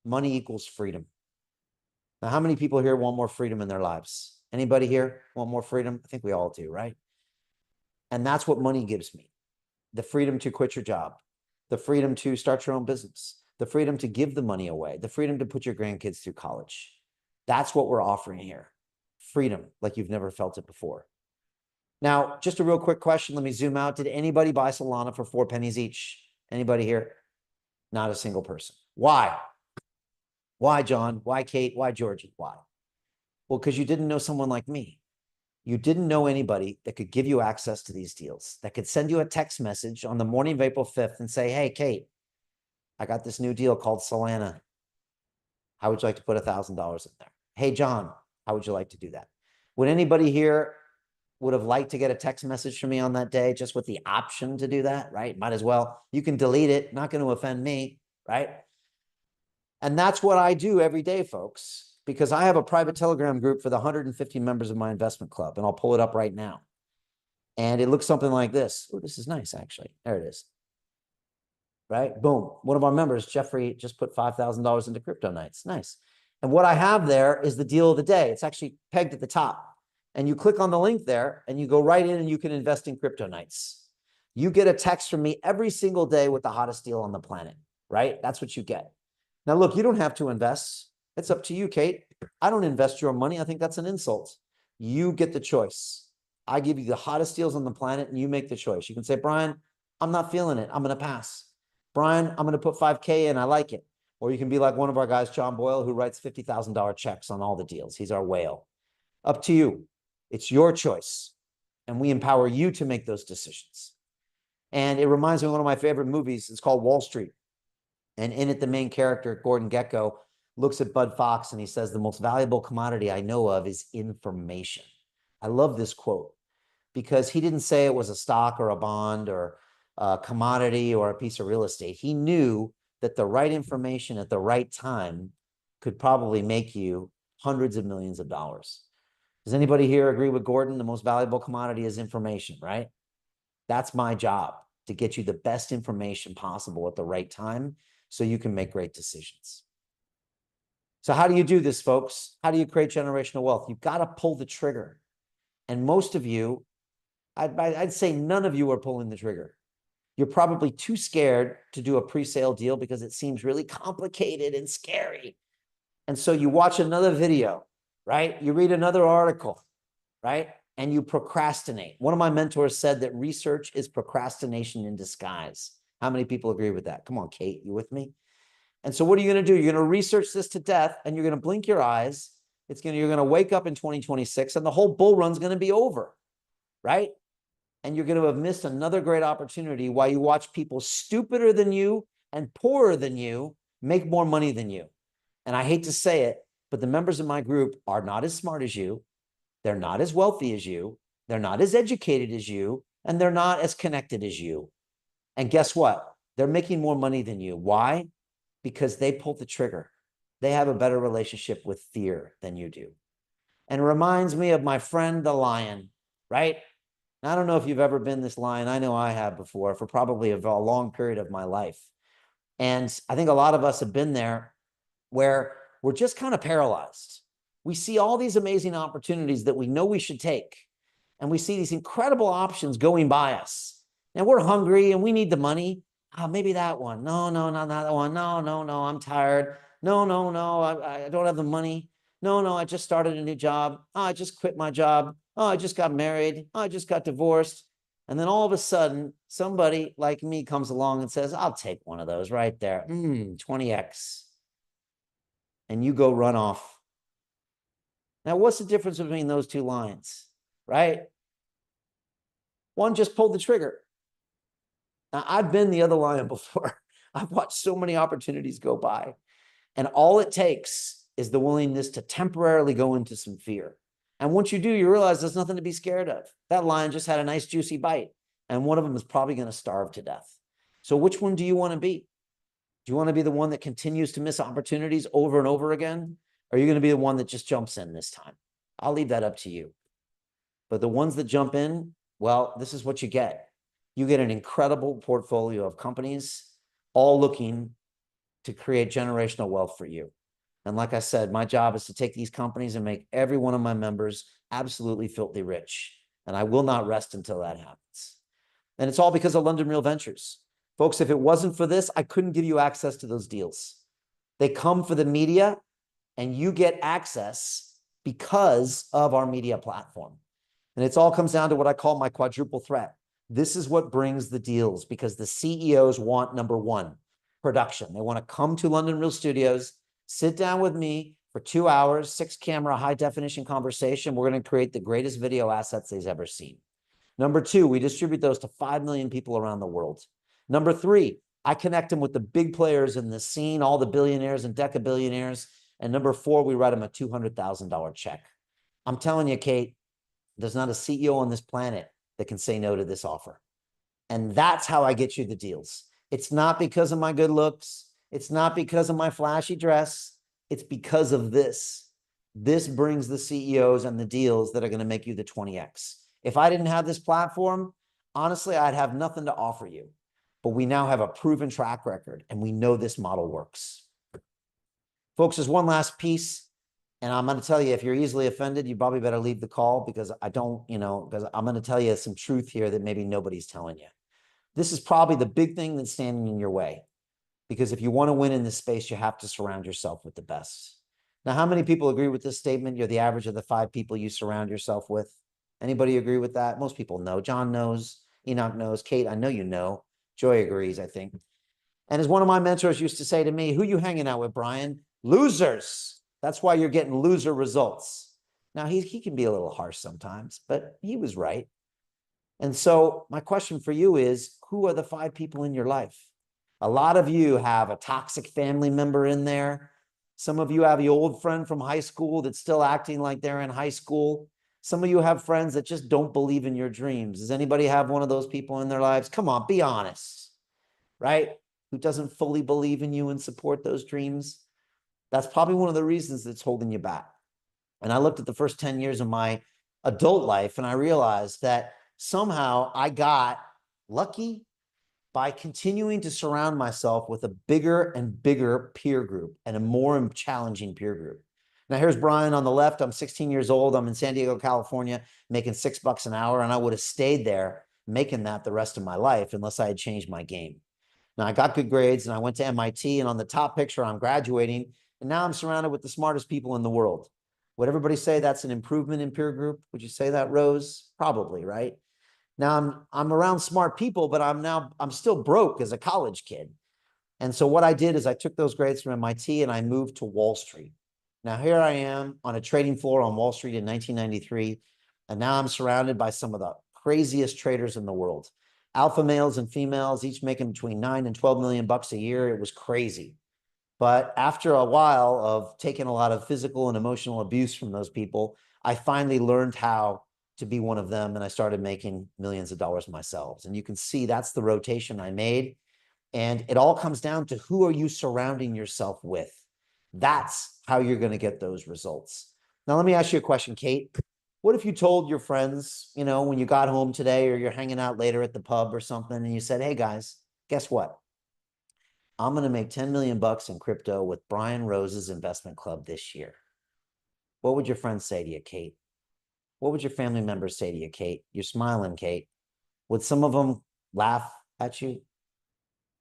money equals freedom. Now, how many people here want more freedom in their lives? Anybody here want more freedom? I think we all do, right? And that's what money gives me. The freedom to quit your job, the freedom to start your own business, the freedom to give the money away, the freedom to put your grandkids through college. That's what we're offering here. Freedom like you've never felt it before. Now, just a real quick question. Let me zoom out. Did anybody buy Solana for 4 pennies each? Anybody here? Not a single person. Why? Why, John? Why, Kate? Why, Georgie? Why? Well, because you didn't know someone like me. You didn't know anybody that could give you access to these deals, that could send you a text message on the morning of April 5th and say, hey, Kate, I got this new deal called Solana. How would you like to put $1,000 in there? Hey, John, how would you like to do that? Would anybody here would have liked to get a text message from me on that day just with the option to do that, right? Might as well. You can delete it. Not going to offend me, right? And that's what I do every day, folks, because I have a private Telegram group for the 150 members of my investment club, and I'll pull it up right now. And it looks something like this. Oh, this is nice, actually. There it is. Right? Boom. One of our members, Jeffrey, just put $5,000 into Crypto Nights. Nice. And what I have there is the deal of the day. It's actually pegged at the top. And you click on the link there and you go right in and you can invest in Crypto Nights. You get a text from me every single day with the hottest deal on the planet, right? That's what you get. Now, look, you don't have to invest. It's up to you, Kate. I don't invest your money. I think that's an insult. You get the choice. I give you the hottest deals on the planet and you make the choice. You can say, Brian, I'm not feeling it. I'm going to pass. Brian, I'm going to put 5K in. I like it. Or you can be like one of our guys, John Boyle, who writes $50,000 checks on all the deals. He's our whale. Up to you. It's your choice. And we empower you to make those decisions. And it reminds me of one of my favorite movies. It's called Wall Street. And in it, the main character, Gordon Gekko, looks at Bud Fox and he says, the most valuable commodity I know of is information. I love this quote because he didn't say it was a stock or a bond or a commodity or a piece of real estate. He knew that the right information at the right time could probably make you hundreds of millions of dollars. Does anybody here agree with Gordon? The most valuable commodity is information, right? That's my job, to get you the best information possible at the right time so you can make great decisions. So how do you do this, folks? How do you create generational wealth? You've got to pull the trigger. And most of you, I'd say none of you are pulling the trigger. You're probably too scared to do a pre-sale deal because it seems really complicated and scary. And so you watch another video, right? You read another article, right? And you procrastinate. One of my mentors said that research is procrastination in disguise. How many people agree with that? Come on, Kate, you with me? And so what are you going to do? You're going to research this to death, and you're going to blink your eyes. You're going to wake up in 2026, and the whole bull run's going to be over, right? And you're going to have missed another great opportunity while you watch people stupider than you and poorer than you make more money than you. And I hate to say it, but the members of my group are not as smart as you. They're not as wealthy as you. They're not as educated as you. And they're not as connected as you. And guess what? They're making more money than you. Why? Because they pulled the trigger. They have a better relationship with fear than you do. And it reminds me of my friend, the lion, right? I don't know if you've ever been this lion. I know I have before, for probably a long period of my life. And I think a lot of us have been there where we're just kind of paralyzed. We see all these amazing opportunities that we know we should take. And we see these incredible options going by us. And we're hungry and we need the money. Maybe that one. No, not that one. No, I'm tired. No, I don't have the money. No, I just started a new job. I just quit my job. I just got married. I just got divorced. And then all of a sudden, somebody like me comes along and says, I'll take one of those right there. 20x. And you go run off. Now, what's the difference between those two lines, right? One just pulled the trigger. Now, I've been the other lion before. I've watched so many opportunities go by. And all it takes is the willingness to temporarily go into some fear. And once you do, you realize there's nothing to be scared of. That lion just had a nice juicy bite. And one of them is probably going to starve to death. So which one do you want to be? Do you want to be the one that continues to miss opportunities over and over again? Or are you going to be the one that just jumps in this time? I'll leave that up to you. But the ones that jump in, well, this is what you get. You get an incredible portfolio of companies all looking to create generational wealth for you. And like I said, my job is to take these companies and make every one of my members absolutely filthy rich. And I will not rest until that happens. And it's all because of London Real Ventures. Folks, if it wasn't for this, I couldn't give you access to those deals. They come for the media, and you get access because of our media platform. And it all comes down to what I call my quadruple threat. This is what brings the deals, because the CEOs want, number one, production. They want to come to London Real Studios, sit down with me for 2 hours, 6-camera, high-definition conversation. We're going to create the greatest video assets they've ever seen. Number two, we distribute those to 5 million people around the world. Number three, I connect them with the big players in the scene, all the billionaires and decabillionaires. And number four, we write them a $200,000 check. I'm telling you, Kate, there's not a CEO on this planet that can say no to this offer. And that's how I get you the deals. It's not because of my good looks. It's not because of my flashy dress. It's because of this. This brings the CEOs and the deals that are going to make you the 20x. If I didn't have this platform, honestly, I'd have nothing to offer you. But we now have a proven track record, and we know this model works. Folks, there's one last piece, and I'm going to tell you, if you're easily offended, you probably better leave the call, because because I'm going to tell you some truth here that maybe nobody's telling you. This is probably the big thing that's standing in your way, because if you want to win in this space, you have to surround yourself with the best. Now, how many people agree with this statement? You're the average of the 5 people you surround yourself with. Anybody agree with that? Most people know. John knows. Enoch knows. Kate, I know you know. Joy agrees, I think. And as one of my mentors used to say to me, who you hanging out with, Brian? Losers. That's why you're getting loser results. Now, he can be a little harsh sometimes, but he was right. And so my question for you is, who are the 5 people in your life? A lot of you have a toxic family member in there. Some of you have the old friend from high school that's still acting like they're in high school. Some of you have friends that just don't believe in your dreams. Does anybody have one of those people in their lives? Come on, be honest, right? Who doesn't fully believe in you and support those dreams? That's probably one of the reasons that's holding you back. And I looked at the first 10 years of my adult life, and I realized that somehow I got Lucky by continuing to surround myself with a bigger and bigger peer group and a more challenging peer group. Now here's Brian on the left. I'm 16 years old. I'm in San Diego, California, making $6 an hour, and I would have stayed there making that the rest of my life unless I had changed my game. Now I got good grades and I went to MIT, and on the top picture, I'm graduating, and now I'm surrounded with the smartest people in the world. Would everybody say that's an improvement in peer group? Would you say that, Rose? Probably, right? Now I'm around smart people, but I'm still broke as a college kid. And so what I did is I took those grades from MIT and I moved to Wall Street. Now here I am on a trading floor on Wall Street in 1993, and now I'm surrounded by some of the craziest traders in the world. Alpha males and females, each making between 9 and 12 million bucks a year. It was crazy. But after a while of taking a lot of physical and emotional abuse from those people, I finally learned how to be one of them, and I started making millions of dollars myself. And you can see that's the rotation I made. And it all comes down to who are you surrounding yourself with? That's how you're going to get those results. Now, let me ask you a question, Kate. What if you told your friends, you know, when you got home today or you're hanging out later at the pub or something, and you said, hey guys, guess what? I'm going to make 10 million bucks in crypto with Brian Rose's investment club this year. What would your friends say to you, Kate? What would your family members say to you, Kate? You're smiling, Kate. Would some of them laugh at you?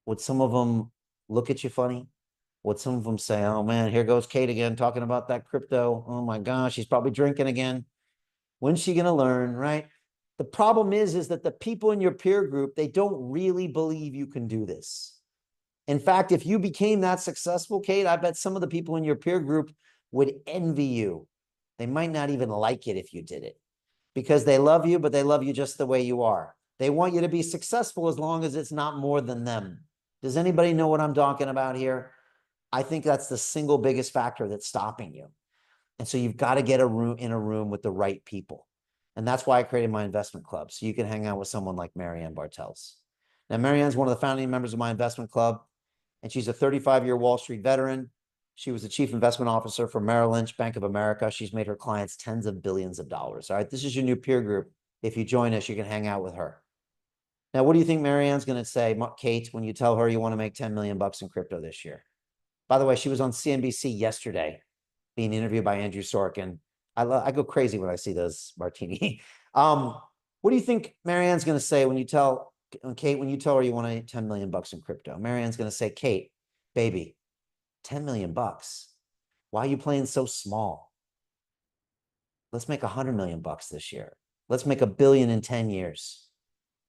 Would some of them look at you funny? Would some of them say, oh man, here goes Kate again talking about that crypto. Oh my gosh, she's probably drinking again. When's she going to learn, right? The problem is that the people in your peer group, they don't really believe you can do this. In fact, if you became that successful, Kate, I bet some of the people in your peer group would envy you. They might not even like it if you did it because they love you, but they love you just the way you are. They want you to be successful as long as it's not more than them. Does anybody know what I'm talking about here? I think that's the single biggest factor that's stopping you. And so you've got to get in a room with the right people. And that's why I created my investment club, so you can hang out with someone like Marianne Bartels. Now, Marianne's one of the founding members of my investment club, and she's a 35-year Wall Street veteran. She was the chief investment officer for Merrill Lynch, Bank of America. She's made her clients tens of billions of dollars. All right, this is your new peer group. If you join us, you can hang out with her. Now, what do you think Marianne's going to say, Kate, when you tell her you want to make 10 million bucks in crypto this year? By the way, she was on CNBC yesterday being interviewed by Andrew Sorkin. I go crazy when I see those, Martini. What do you think Marianne's going to say when you tell Kate, when you tell her you want to make 10 million bucks in crypto? Marianne's going to say, Kate, baby, 10 million bucks. Why are you playing so small? Let's make 100 million bucks this year. Let's make $1 billion in 10 years.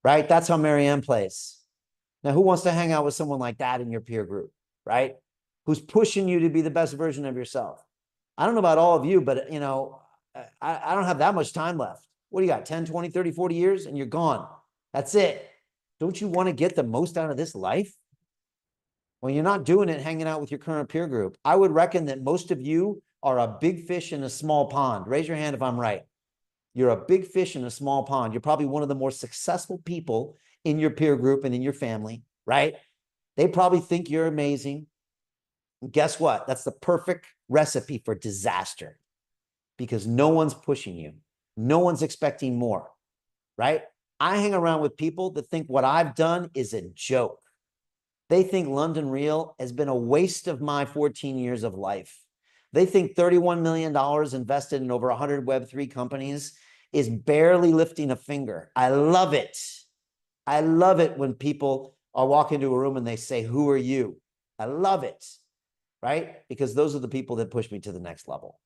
Right? That's how Marianne plays. Now, who wants to hang out with someone like that in your peer group? Right? Who's pushing you to be the best version of yourself? I don't know about all of you, but you know, I don't have that much time left. What do you got? 10, 20, 30, 40 years and you're gone. That's it. Don't you want to get the most out of this life? Well, you're not doing it hanging out with your current peer group. I would reckon that most of you are a big fish in a small pond. Raise your hand if I'm right. You're a big fish in a small pond. You're probably one of the more successful people in your peer group and in your family, right? They probably think you're amazing. And guess what? That's the perfect recipe for disaster because no one's pushing you. No one's expecting more, right? I hang around with people that think what I've done is a joke. They think London Real has been a waste of my 14 years of life. They think $31 million invested in over 100 Web3 companies is barely lifting a finger. I love it. I love it when people are walking into a room and they say, who are you? I love it, right? Because those are the people that push me to the next level.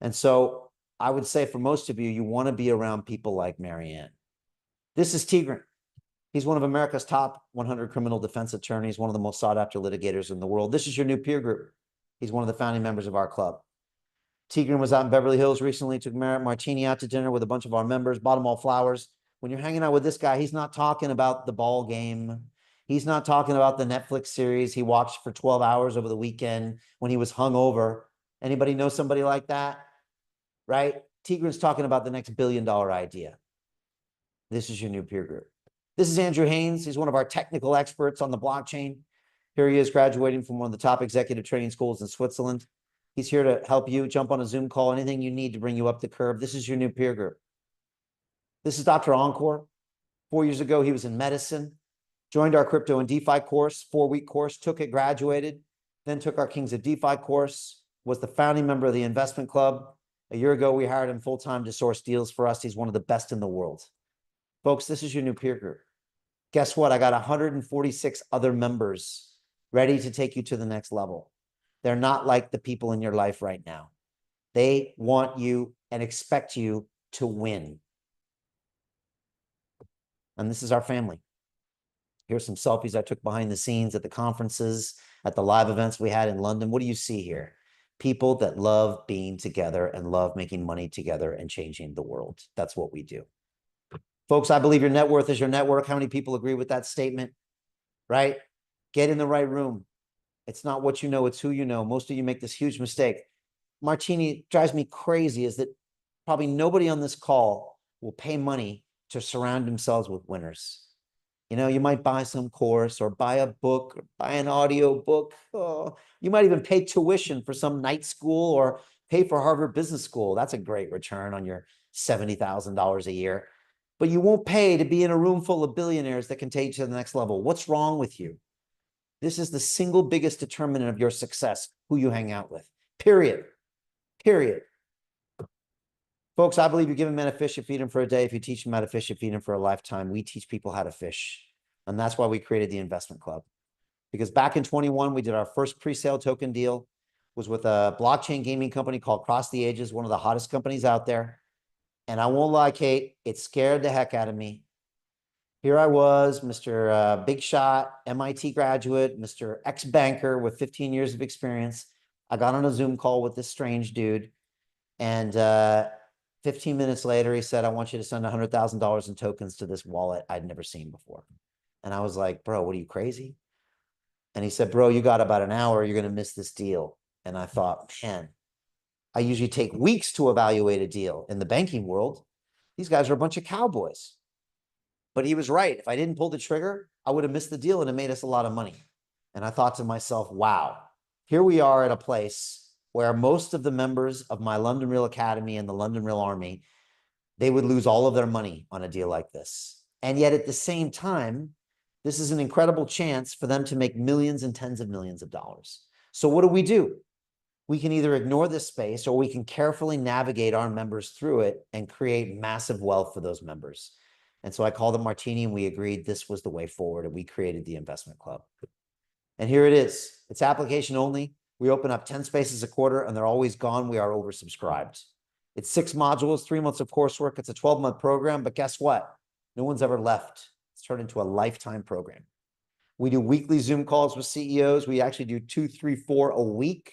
And so I would say for most of you, you want to be around people like Marianne. This is Tigran. He's one of America's top 100 criminal defense attorneys, one of the most sought after litigators in the world. This is your new peer group. He's one of the founding members of our club. Tigran was out in Beverly Hills recently, took Martini out to dinner with a bunch of our members, bought them all flowers. When you're hanging out with this guy, he's not talking about the ball game. He's not talking about the Netflix series he watched for 12 hours over the weekend when he was hungover. Anybody know somebody like that? Right? Tigran's talking about the next $1 billion idea. This is your new peer group. This is Andrew Haynes. He's one of our technical experts on the blockchain. Here he is graduating from one of the top executive training schools in Switzerland. He's here to help you jump on a Zoom call, anything you need to bring you up the curve. This is your new peer group. This is Dr. Encore, 4 years ago, he was in medicine, joined our crypto and DeFi course, 4-week course, took it, graduated, then took our Kings of DeFi course, was the founding member of the investment club. A year ago, we hired him full-time to source deals for us. He's one of the best in the world. Folks, this is your new peer group. Guess what? I got 146 other members ready to take you to the next level. They're not like the people in your life right now. They want you and expect you to win. And this is our family. Here's some selfies I took behind the scenes at the conferences, at the live events we had in London. What do you see here? People that love being together and love making money together and changing the world. That's what we do. Folks, I believe your net worth is your network. How many people agree with that statement? Right? Get in the right room. It's not what you know, it's who you know. Most of you make this huge mistake. Martini drives me crazy is that probably nobody on this call will pay money to surround themselves with winners. You know, you might buy some course or buy a book or buy an audio book. Oh, you might even pay tuition for some night school or pay for Harvard Business School. That's a great return on your $70,000 a year. But you won't pay to be in a room full of billionaires that can take you to the next level. What's wrong with you? This is the single biggest determinant of your success, who you hang out with. Period. Period. Folks, I believe you give a man a fish, you feed him for a day. If you teach him how to fish, you feed him for a lifetime. We teach people how to fish. And that's why we created the investment club. Because back in 21, we did our first pre-sale token deal, was with a blockchain gaming company called Cross the Ages, one of the hottest companies out there. And I won't lie, Kate, it scared the heck out of me. Here I was, Mr. Big Shot, MIT graduate, Mr. Ex-banker with 15 years of experience. I got on a Zoom call with this strange dude. And 15 minutes later, he said, I want you to send $100,000 in tokens to this wallet I'd never seen before. And I was like, bro, what are you, crazy? And he said, bro, you got about an hour. You're going to miss this deal. And I thought, man, I usually take weeks to evaluate a deal in the banking world. These guys are a bunch of cowboys. But he was right. If I didn't pull the trigger, I would have missed the deal and it made us a lot of money. And I thought to myself, wow, here we are at a place where most of the members of my London Real Academy and the London Real Army, they would lose all of their money on a deal like this. And yet at the same time, this is an incredible chance for them to make millions and tens of millions of dollars. So what do? We can either ignore this space or we can carefully navigate our members through it and create massive wealth for those members. And so I called them Martini and we agreed this was the way forward and we created the investment club. And here it is. It's application only. We open up 10 spaces a quarter and they're always gone. We are oversubscribed. It's 6 modules, 3 months of coursework. It's a 12-month program, but guess what? No one's ever left. It's turned into a lifetime program. We do weekly Zoom calls with CEOs. We actually do 2, 3, 4 a week.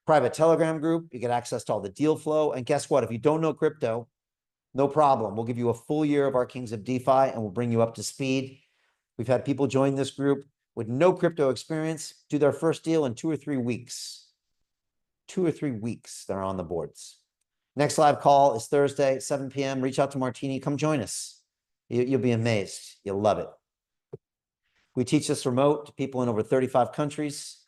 Private Telegram group. You get access to all the deal flow. And guess what? If you don't know crypto, no problem. We'll give you a full year of our Kings of DeFi and we'll bring you up to speed. We've had people join this group with no crypto experience, do their first deal in 2 or 3 weeks. 2 or 3 weeks, they're on the boards. Next live call is Thursday, 7 p.m. Reach out to Martini. Come join us. You'll be amazed. You'll love it. We teach this remote to people in over 35 countries.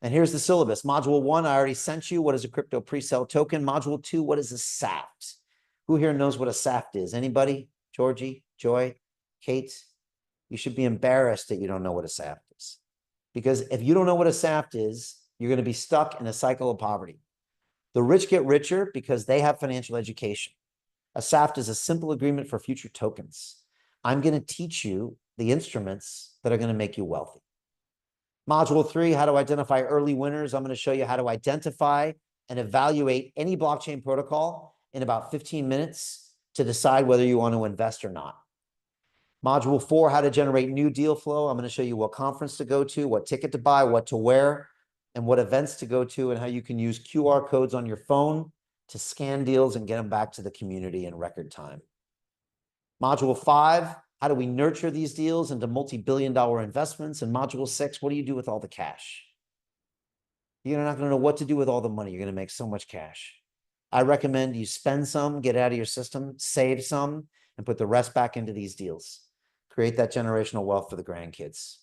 And here's the syllabus. Module 1, I already sent you. What is a crypto pre-sale token? Module 2, what is a SAFT? Who here knows what a SAFT is? Anybody? Georgie, Joy, Kate? You should be embarrassed that you don't know what a SAFT is. Because if you don't know what a SAFT is, you're going to be stuck in a cycle of poverty. The rich get richer because they have financial education. A SAFT is a simple agreement for future tokens. I'm going to teach you the instruments that are going to make you wealthy. Module 3, how to identify early winners. I'm going to show you how to identify and evaluate any blockchain protocol in about 15 minutes to decide whether you want to invest or not. Module 4, how to generate new deal flow. I'm going to show you what conference to go to, what ticket to buy, what to wear, and what events to go to, and how you can use QR codes on your phone to scan deals and get them back to the community in record time. Module 5, how do we nurture these deals into multi-billion-dollar investments? And module 6, what do you do with all the cash? You're not going to know what to do with all the money. You're going to make so much cash. I recommend you spend some, get it out of your system, save some, and put the rest back into these deals. Create that generational wealth for the grandkids.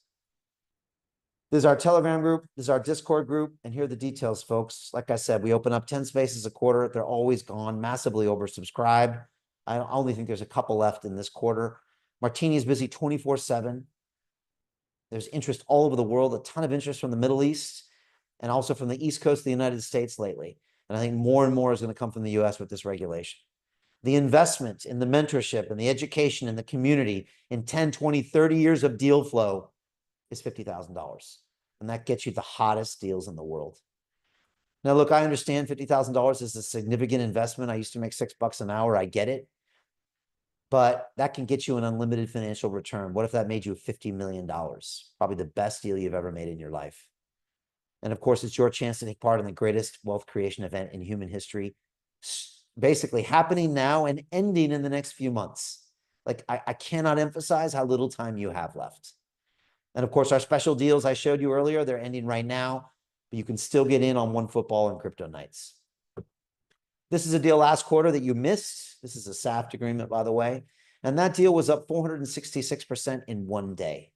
This is our Telegram group. This is our Discord group. And here are the details, folks. Like I said, we open up 10 spaces a quarter. They're always gone, massively oversubscribed. I only think there's a couple left in this quarter. Martini is busy 24/7. There's interest all over the world, a ton of interest from the Middle East and also from the East Coast of the United States lately. And I think more and more is going to come from the US with this regulation. The investment in the mentorship and the education and the community in 10, 20, 30 years of deal flow is $50,000. And that gets you the hottest deals in the world. Now, look, I understand $50,000 is a significant investment. I used to make $6 an hour. I get it. But that can get you an unlimited financial return. What if that made you $50 million? Probably the best deal you've ever made in your life. And of course, it's your chance to take part in the greatest wealth creation event in human history, basically happening now and ending in the next few months. Like, I cannot emphasize how little time you have left. And of course, our special deals I showed you earlier, they're ending right now, but you can still get in on OneFootball and crypto nights. This is a deal last quarter that you missed. This is a SAFT agreement, by the way. And that deal was up 466% in one day.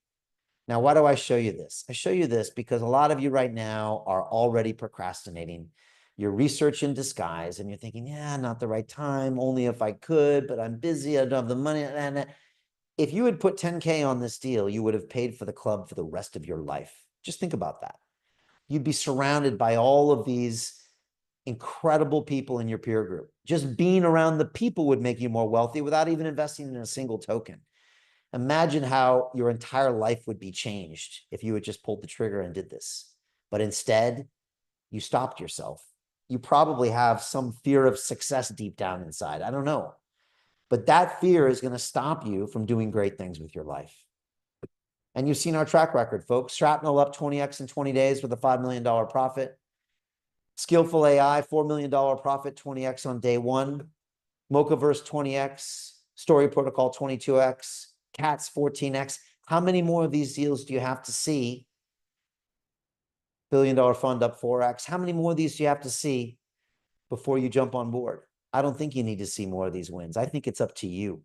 Now, why do I show you this? I show you this because a lot of you right now are already procrastinating. You're research in disguise and you're thinking, yeah, not the right time, only if I could, but I'm busy, I don't have the money. And if you had put 10K on this deal, you would have paid for the club for the rest of your life. Just think about that. You'd be surrounded by all of these incredible people in your peer group. Just being around the people would make you more wealthy without even investing in a single token. Imagine how your entire life would be changed if you had just pulled the trigger and did this. But instead, you stopped yourself. You probably have some fear of success deep down inside. I don't know. But that fear is going to stop you from doing great things with your life. And you've seen our track record, folks. Shrapnel up 20x in 20 days with a $5 million profit. Skillful AI, $4 million profit, 20x on day one. Mochaverse, 20x. Story Protocol, 22x. Cats, 14x. How many more of these deals do you have to see? $1 billion fund up 4x. How many more of these do you have to see before you jump on board? I don't think you need to see more of these wins. I think it's up to you.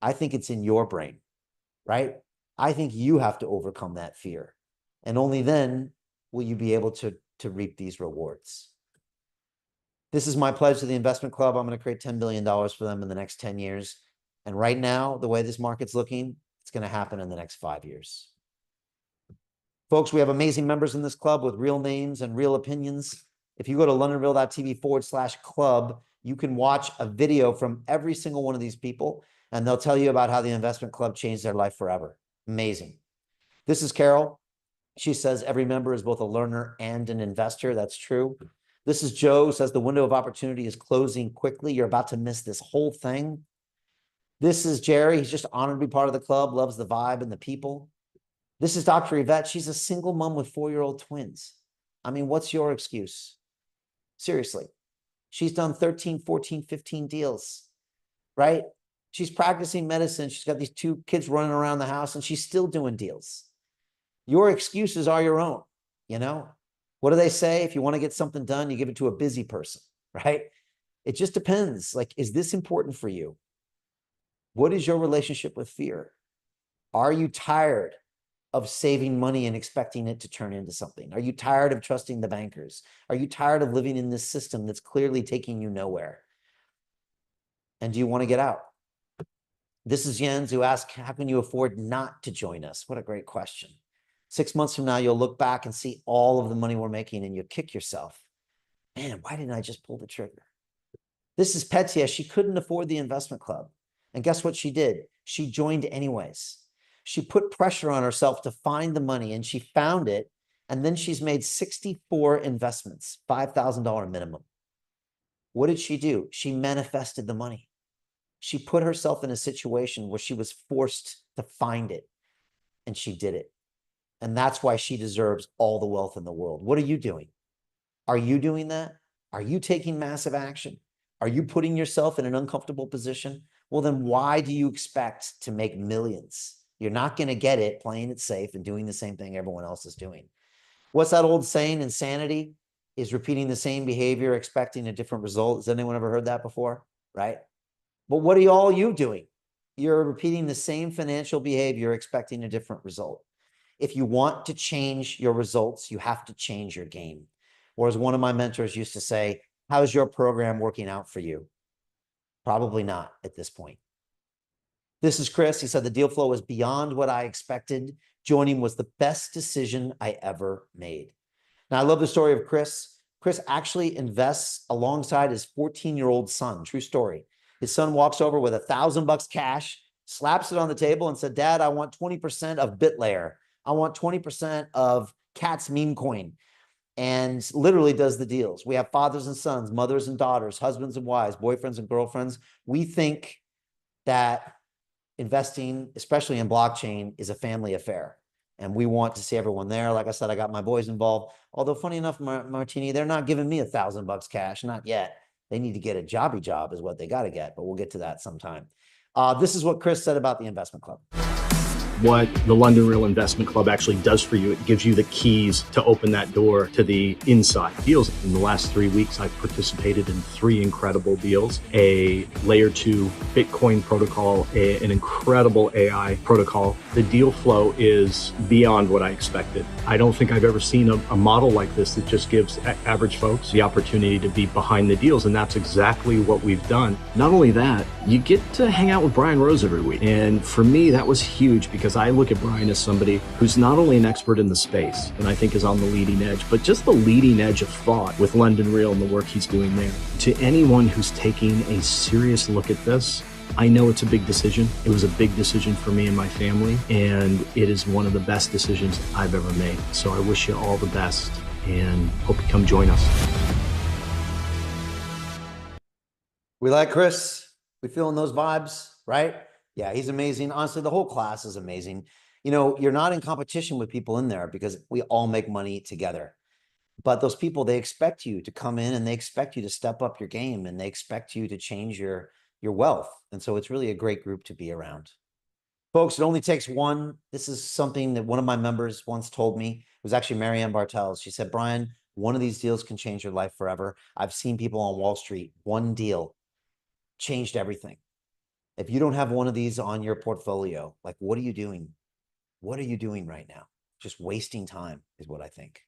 I think it's in your brain, right? I think you have to overcome that fear. And only then will you be able to reap these rewards. This is my pledge to the investment club. I'm going to create $10 billion for them in the next 10 years. And right now, the way this market's looking, it's going to happen in the next 5 years. Folks, we have amazing members in this club with real names and real opinions. If you go to londonreal.tv/club, you can watch a video from every single one of these people, and they'll tell you about how the investment club changed their life forever. Amazing. This is Carol. She says every member is both a learner and an investor. That's true. This is Joe, says the window of opportunity is closing quickly. You're about to miss this whole thing. This is Jerry. He's just honored to be part of the club, loves the vibe and the people. This is Dr. Yvette. She's a single mom with 4-year-old twins. I mean, what's your excuse? Seriously. She's done 13, 14, 15 deals, right? She's practicing medicine. She's got these 2 kids running around the house and she's still doing deals. Your excuses are your own, you know? What do they say? If you want to get something done, you give it to a busy person, right? It just depends. Like, is this important for you? What is your relationship with fear? Are you tired of saving money and expecting it to turn into something? Are you tired of trusting the bankers? Are you tired of living in this system that's clearly taking you nowhere? And do you want to get out? This is Jens, who asked, how can you afford not to join us? What a great question. 6 months from now, you'll look back and see all of the money we're making and you'll kick yourself. Man, why didn't I just pull the trigger? This is Petya. She couldn't afford the investment club. And guess what she did? She joined anyways. She put pressure on herself to find the money and she found it. And then she's made 64 investments, $5,000 minimum. What did she do? She manifested the money. She put herself in a situation where she was forced to find it, and she did it. And that's why she deserves all the wealth in the world. What are you doing? Are you doing that? Are you taking massive action? Are you putting yourself in an uncomfortable position? Well, then why do you expect to make millions? You're not going to get it playing it safe and doing the same thing everyone else is doing. What's that old saying? Insanity is repeating the same behavior, expecting a different result. Has anyone ever heard that before? Right? But what are all you doing? You're repeating the same financial behavior, expecting a different result. If you want to change your results, you have to change your game. Or as one of my mentors used to say, how's your program working out for you? Probably not at this point. This is Chris. He said the deal flow was beyond what I expected. Joining was the best decision I ever made. Now, I love the story of Chris. Chris actually invests alongside his 14-year-old son. True story. His son walks over with $1,000 cash, slaps it on the table and said, Dad, I want 20% of BitLayer. I want 20% of Cat's meme coin. And literally does the deals. We have fathers and sons, mothers and daughters, husbands and wives, boyfriends and girlfriends. We think that investing, especially in blockchain, is a family affair. And we want to see everyone there. Like I said, I got my boys involved. Although funny enough, Martini, they're not giving me $1,000 cash, not yet. They need to get a jobby job is what they got to get, but we'll get to that sometime. This is what Chris said about the investment club. What the London Real Investment Club actually does for you, it gives you the keys to open that door to the inside deals. In the last 3 weeks, I've participated in 3 incredible deals: a layer 2 Bitcoin protocol, an incredible AI protocol. The deal flow is beyond what I expected. I don't think I've ever seen a model like this that just gives average folks the opportunity to be behind the deals, and that's exactly what we've done. Not only that, you get to hang out with Brian Rose every week, and for me, that was huge because I look at Brian as somebody who's not only an expert in the space, and I think is on the leading edge, but just the leading edge of thought with London Real and the work he's doing there. To anyone who's taking a serious look at this, I know it's a big decision. It was a big decision for me and my family, and it is one of the best decisions I've ever made. So I wish you all the best and hope you come join us. We like Chris. We feeling those vibes, right? Yeah, he's amazing. Honestly, the whole class is amazing. You know, you're not in competition with people in there because we all make money together. But those people, they expect you to come in and they expect you to step up your game and they expect you to change your wealth. And so it's really a great group to be around. Folks, it only takes one. This is something that one of my members once told me. It was actually Marianne Bartels. She said, Brian, one of these deals can change your life forever. I've seen people on Wall Street, one deal changed everything. If you don't have one of these on your portfolio, like, what are you doing? What are you doing right now? Just wasting time is what I think.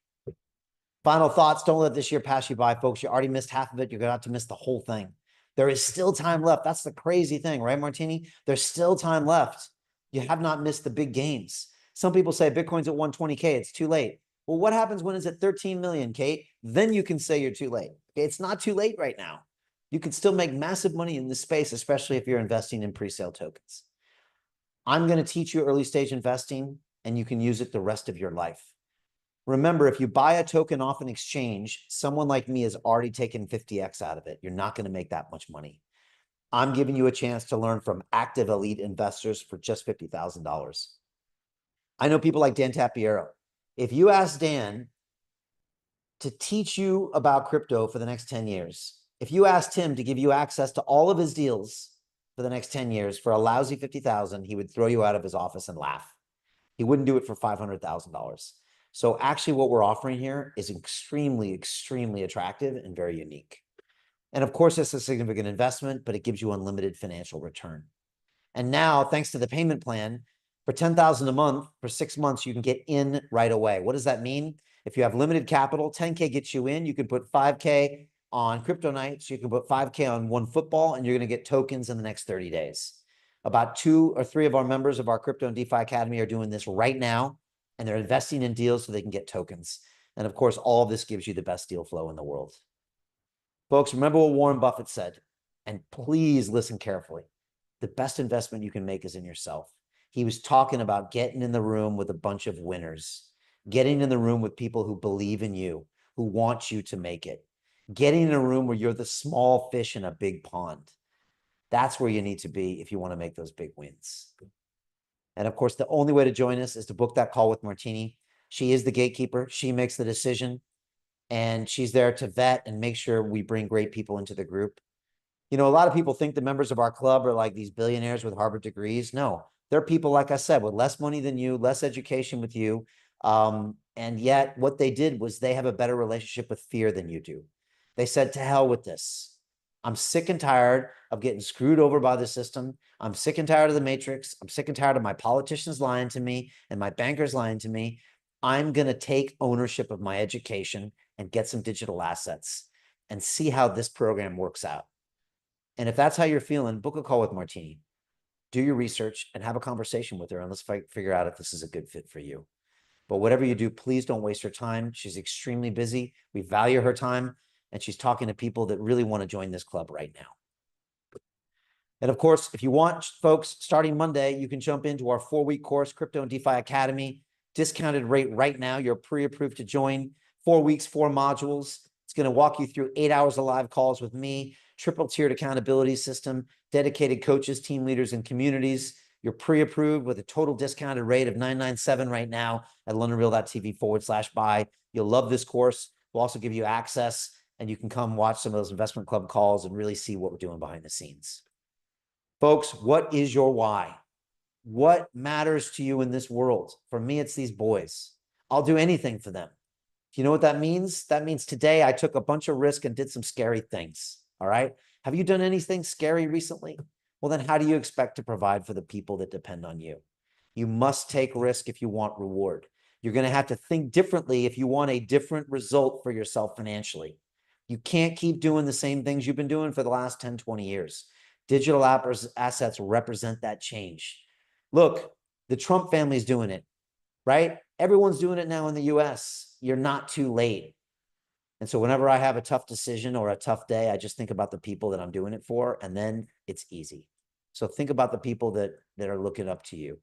Final thoughts. Don't let this year pass you by, folks. You already missed half of it. You're going to have to miss the whole thing. There is still time left. That's the crazy thing, right, Martini? There's still time left. You have not missed the big gains. Some people say Bitcoin's at 120K. It's too late. Well, what happens when it's at 13 million, Kate? Then you can say you're too late. Okay, it's not too late right now. You can still make massive money in this space, especially if you're investing in pre-sale tokens. I'm going to teach you early stage investing, and you can use it the rest of your life. Remember, if you buy a token off an exchange, someone like me has already taken 50x out of it. You're not going to make that much money. I'm giving you a chance to learn from active elite investors for just $50,000. I know people like Dan Tapiero. If you ask Dan to teach you about crypto for the next 10 years, if you asked him to give you access to all of his deals for the next 10 years for a lousy $50,000, he would throw you out of his office and laugh. He wouldn't do it for $500,000. So actually what we're offering here is extremely, extremely attractive and very unique. And of course, it's a significant investment, but it gives you unlimited financial return. And now, thanks to the payment plan, for $10,000 a month, for 6 months, you can get in right away. What does that mean? If you have limited capital, 10K gets you in. You can put 5K on crypto nights, you can put 5K on OneFootball, and you're going to get tokens in the next 30 days. About 2 or 3 of our members of our Crypto and DeFi Academy are doing this right now, and they're investing in deals so they can get tokens. And of course, all of this gives you the best deal flow in the world. Folks, remember what Warren Buffett said, and please listen carefully. The best investment you can make is in yourself. He was talking about getting in the room with a bunch of winners, getting in the room with people who believe in you, who want you to make it. Getting in a room where you're the small fish in a big pond. That's where you need to be if you want to make those big wins. And of course, the only way to join us is to book that call with Martini. She is the gatekeeper. She makes the decision. And she's there to vet and make sure we bring great people into the group. You know, a lot of people think the members of our club are like these billionaires with Harvard degrees. No, they're people, like I said, with less money than you, less education with you. And yet what they did was they have a better relationship with fear than you do. They said, to hell with this. I'm sick and tired of getting screwed over by the system. I'm sick and tired of the matrix. I'm sick and tired of my politicians lying to me and my bankers lying to me. I'm going to take ownership of my education and get some digital assets and see how this program works out. And if that's how you're feeling, book a call with Martini. do your research and have a conversation with her and let's figure out if this is a good fit for you. But whatever you do, please don't waste her time. She's extremely busy. We value her time, and she's talking to people that really want to join this club right now. And of course, if you want, folks, starting Monday, you can jump into our 4-week course, Crypto and DeFi Academy. Discounted rate right now. You're pre-approved to join. 4 weeks, 4 modules. It's going to walk you through 8 hours of live calls with me, triple tiered accountability system, dedicated coaches, team leaders, and communities. You're pre-approved with a total discounted rate of $997 right now at londonreal.tv/buy. You'll love this course. We'll also give you access, and you can come watch some of those investment club calls and really see what we're doing behind the scenes. Folks, what is your why? What matters to you in this world? For me, it's these boys. I'll do anything for them. You know what that means? That means today I took a bunch of risk and did some scary things. All right. Have you done anything scary recently? Well, then how do you expect to provide for the people that depend on you? You must take risk if you want reward. You're going to have to think differently if you want a different result for yourself financially. You can't keep doing the same things you've been doing for the last 10, 20 years. Digital assets represent that change. Look, the Trump family is doing it, right? Everyone's doing it now in the US. You're not too late. And so whenever I have a tough decision or a tough day, I just think about the people that I'm doing it for, and then it's easy. So think about the people that are looking up to you.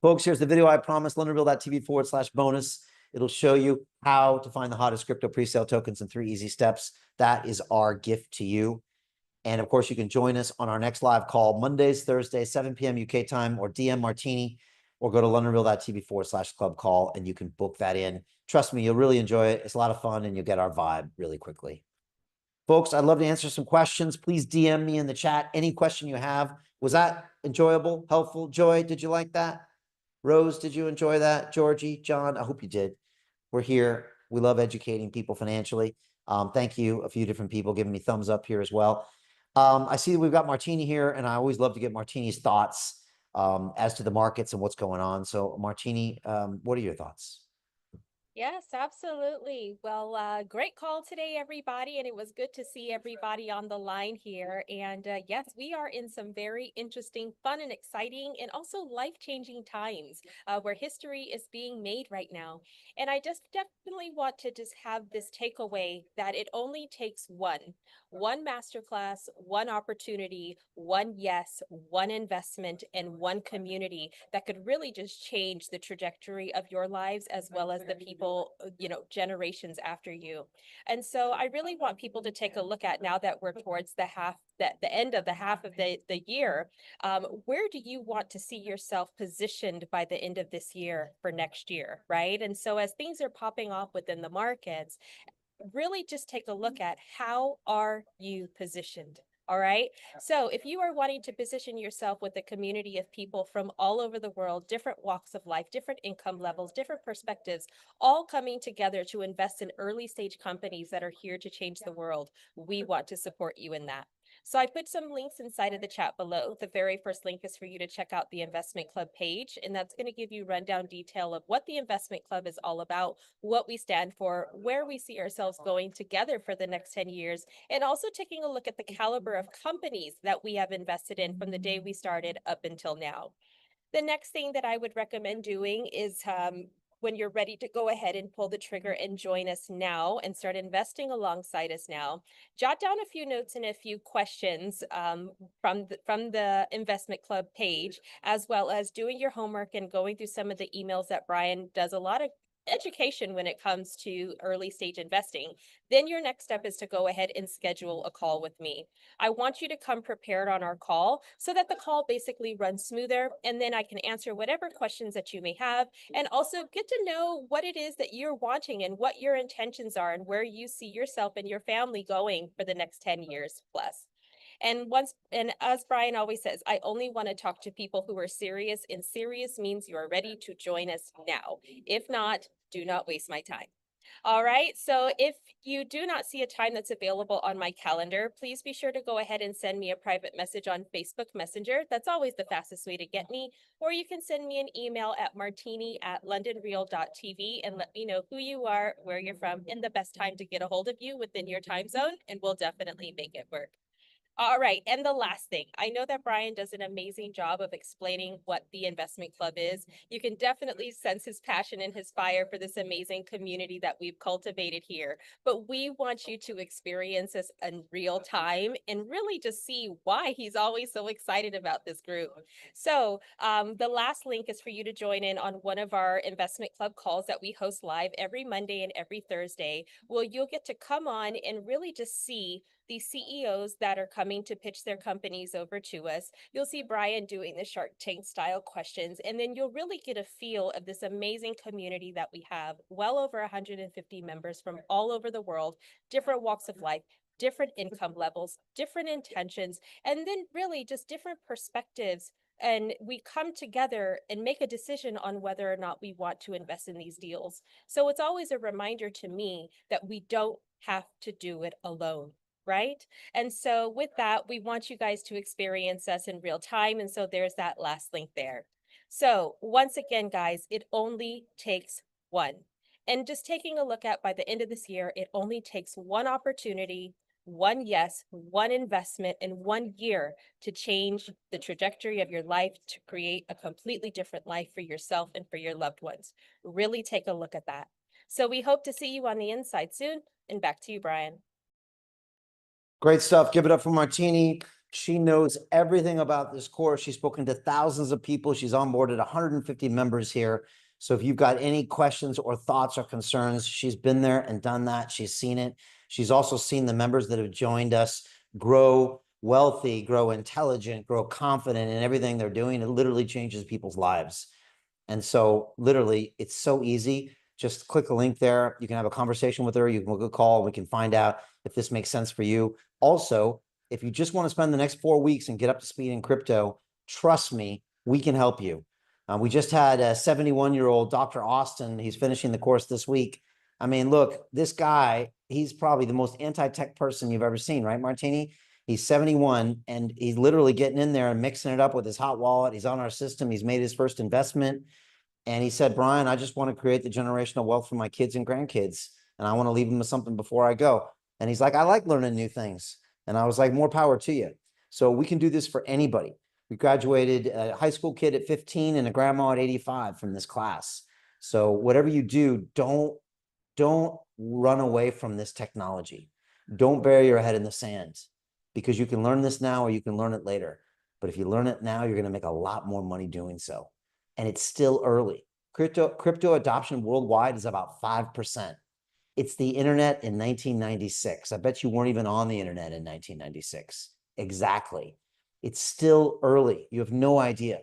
Folks, here's the video I promised, londonreal.tv/bonus. It'll show you how to find the hottest crypto pre-sale tokens in 3 easy steps. That is our gift to you. And of course, you can join us on our next live call, Mondays, Thursdays, 7 p.m. UK time, or DM Martini, or go to londonreal.tv/club call, and you can book that in. Trust me, you'll really enjoy it. It's a lot of fun, and you'll get our vibe really quickly. Folks, I'd love to answer some questions. Please DM me in the chat any question you have. Was that enjoyable, helpful? Joy, did you like that? Rose, did you enjoy that? Georgie, John, I hope you did. We're here. We love educating people financially. Thank you. A few different people giving me thumbs up here as well. I see that we've got Martini here, and I always love to get Martini's thoughts as to the markets and what's going on. So Martini, what are your thoughts? Yes, absolutely. Well, great call today, everybody. And it was good to see everybody on the line here. And yes, we are in some very interesting, fun and exciting and also life-changing times where history is being made right now. And I just definitely want to just have this takeaway that it only takes one masterclass, one opportunity, one yes, one investment, and one community that could really just change the trajectory of your lives as well as the people, generations after you. And so I really want people to take a look at, now that we're towards the end of the half of the year, where do you want to see yourself positioned by the end of this year for next year, right? And so as things are popping off within the markets, really just take a look at how are you positioned. All right. So if you are wanting to position yourself with a community of people from all over the world, different walks of life, different income levels, different perspectives, all coming together to invest in early stage companies that are here to change the world, we want to support you in that. So I put some links inside of the chat below. The very first link is for you to check out the Investment Club page, and that's going to give you rundown detail of what the Investment Club is all about, what we stand for, where we see ourselves going together for the next 10 years, and also taking a look at the caliber of companies that we have invested in from the day we started up until now. The next thing that I would recommend doing is when you're ready to go ahead and pull the trigger and join us now and start investing alongside us now, jot down a few notes and a few questions from the Investment Club page, as well as doing your homework and going through some of the emails that Brian does a lot of education when it comes to early stage investing. Then your next step is to go ahead and schedule a call with me. I want you to come prepared on our call so that the call basically runs smoother, and then I can answer whatever questions that you may have, and also get to know what it is that you're wanting and what your intentions are and where you see yourself and your family going for the next 10 years plus. And as Brian always says, I only want to talk to people who are serious, and serious means you are ready to join us now. If not, do not waste my time. All right. So if you do not see a time that's available on my calendar, please be sure to go ahead and send me a private message on Facebook Messenger. That's always the fastest way to get me. Or you can send me an email at martini@londonreal.tv and let me know who you are, where you're from, and the best time to get a hold of you within your time zone, and we'll definitely make it work. All right. And the last thing, I know that Brian does an amazing job of explaining what the investment club is. You can definitely sense his passion and his fire for this amazing community that we've cultivated here. But we want you to experience this in real time and really just see why he's always so excited about this group. So the last link is for you to join in on one of our investment club calls that we host live every Monday and every Thursday. Well, you'll get to come on and really just see the CEOs that are coming to pitch their companies over to us. You'll see Brian doing the Shark Tank style questions, and then you'll really get a feel of this amazing community that we have, well over 150 members from all over the world, different walks of life, different income levels, different intentions, and then really just different perspectives. And we come together and make a decision on whether or not we want to invest in these deals. So it's always a reminder to me that we don't have to do it alone. Right? And so with that, we want you guys to experience us in real time. And so there's that last link there. So once again, guys, it only takes one. And just taking a look at by the end of this year, it only takes one opportunity, one yes, one investment, and 1 year to change the trajectory of your life, to create a completely different life for yourself and for your loved ones. Really take a look at that. So we hope to see you on the inside soon. And back to you, Brian. Great stuff. Give it up for Martini. She knows everything about this course. She's spoken to thousands of people. She's onboarded 150 members here. So if you've got any questions or thoughts or concerns, she's been there and done that. She's seen it. She's also seen the members that have joined us grow wealthy, grow intelligent, grow confident in everything they're doing. It literally changes people's lives. And so literally, it's so easy. Just click a link there. You can have a conversation with her. You can book a call. We can find out if this makes sense for you. Also, if you just want to spend the next 4 weeks and get up to speed in crypto, trust me, we can help you. We just had a 71-year-old Dr. Austin. He's finishing the course this week. I mean, look, this guy, he's probably the most anti-tech person you've ever seen, right, Martini? He's 71 and he's literally getting in there and mixing it up with his hot wallet. He's on our system. He's made his first investment. And he said, Brian, I just want to create the generational wealth for my kids and grandkids. And I want to leave them with something before I go. And he's like, I like learning new things. And I was like, more power to you. So we can do this for anybody. We graduated a high school kid at 15 and a grandma at 85 from this class. So whatever you do, don't run away from this technology. Don't bury your head in the sand, because you can learn this now or you can learn it later. But if you learn it now, you're going to make a lot more money doing so. And it's still early. Crypto adoption worldwide is about 5%. It's the internet in 1996. I bet you weren't even on the internet in 1996. Exactly. It's still early. You have no idea.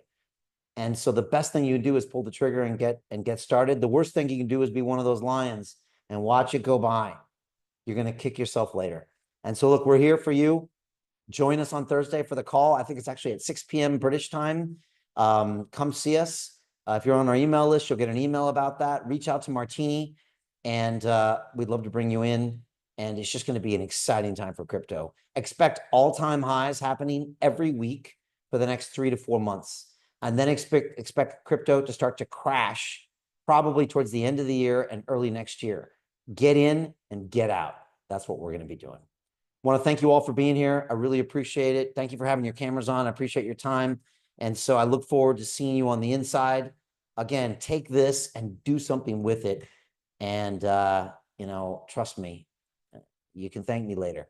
And so the best thing you can do is pull the trigger and get started. The worst thing you can do is be one of those lions and watch it go by. You're going to kick yourself later. And so look, we're here for you. Join us on Thursday for the call. I think it's actually at 6 p.m. British time. Come see us. If you're on our email list, you'll get an email about that. Reach out to Martini, and we'd love to bring you in. And it's just going to be an exciting time for crypto. Expect all-time highs happening every week for the next 3 to 4 months. And then expect crypto to start to crash probably towards the end of the year and early next year. Get in and get out. That's what we're going to be doing. I want to thank you all for being here. I really appreciate it. Thank you for having your cameras on. I appreciate your time. And so I look forward to seeing you on the inside. Again, take this and do something with it. And, trust me, you can thank me later.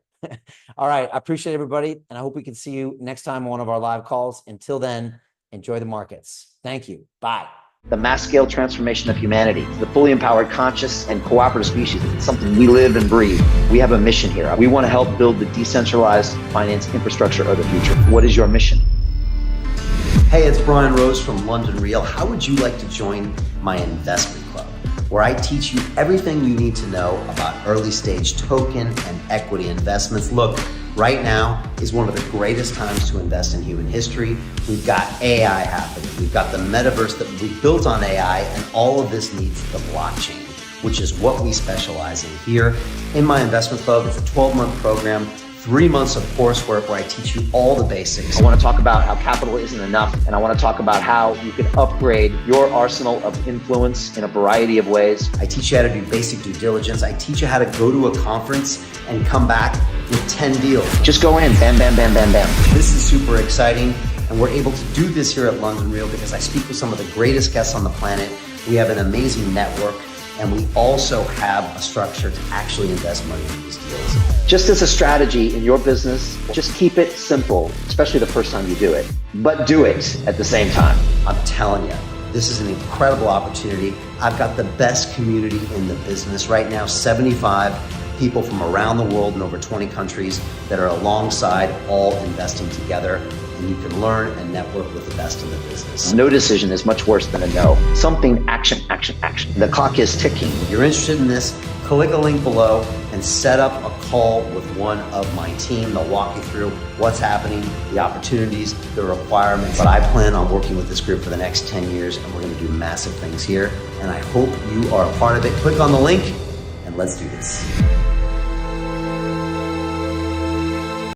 All right. I appreciate everybody. And I hope we can see you next time on one of our live calls. Until then, enjoy the markets. Thank you. Bye. The mass scale transformation of humanity, the fully empowered, conscious, and cooperative species. It's something we live and breathe. We have a mission here. We want to help build the decentralized finance infrastructure of the future. What is your mission? Hey, it's Brian Rose from London Real. How would you like to join my investment club, where I teach you everything you need to know about early stage token and equity investments? Look, right now is one of the greatest times to invest in human history. We've got AI happening. We've got the metaverse that we built on AI, and all of this needs the blockchain, which is what we specialize in here. In my investment club, it's a 12-month program, 3 months of coursework where I teach you all the basics. I want to talk about how capital isn't enough, and I want to talk about how you can upgrade your arsenal of influence in a variety of ways. I teach you how to do basic due diligence. I teach you how to go to a conference and come back with 10 deals. Just go in, bam, bam, bam, bam, bam. This is super exciting, and we're able to do this here at London Real because I speak with some of the greatest guests on the planet. We have an amazing network, and we also have a structure to actually invest money in these deals. Just as a strategy in your business, just keep it simple, especially the first time you do it, but do it at the same time. I'm telling you, this is an incredible opportunity. I've got the best community in the business right now, 75 people from around the world in over 20 countries that are alongside, all investing together. And you can learn and network with the best in the business. No decision is much worse than a no. Something, action, action, action. The clock is ticking. If you're interested in this, click a link below and set up a call with one of my team. They'll walk you through what's happening, the opportunities, the requirements. But I plan on working with this group for the next 10 years, and we're going to do massive things here. And I hope you are a part of it. Click on the link and let's do this.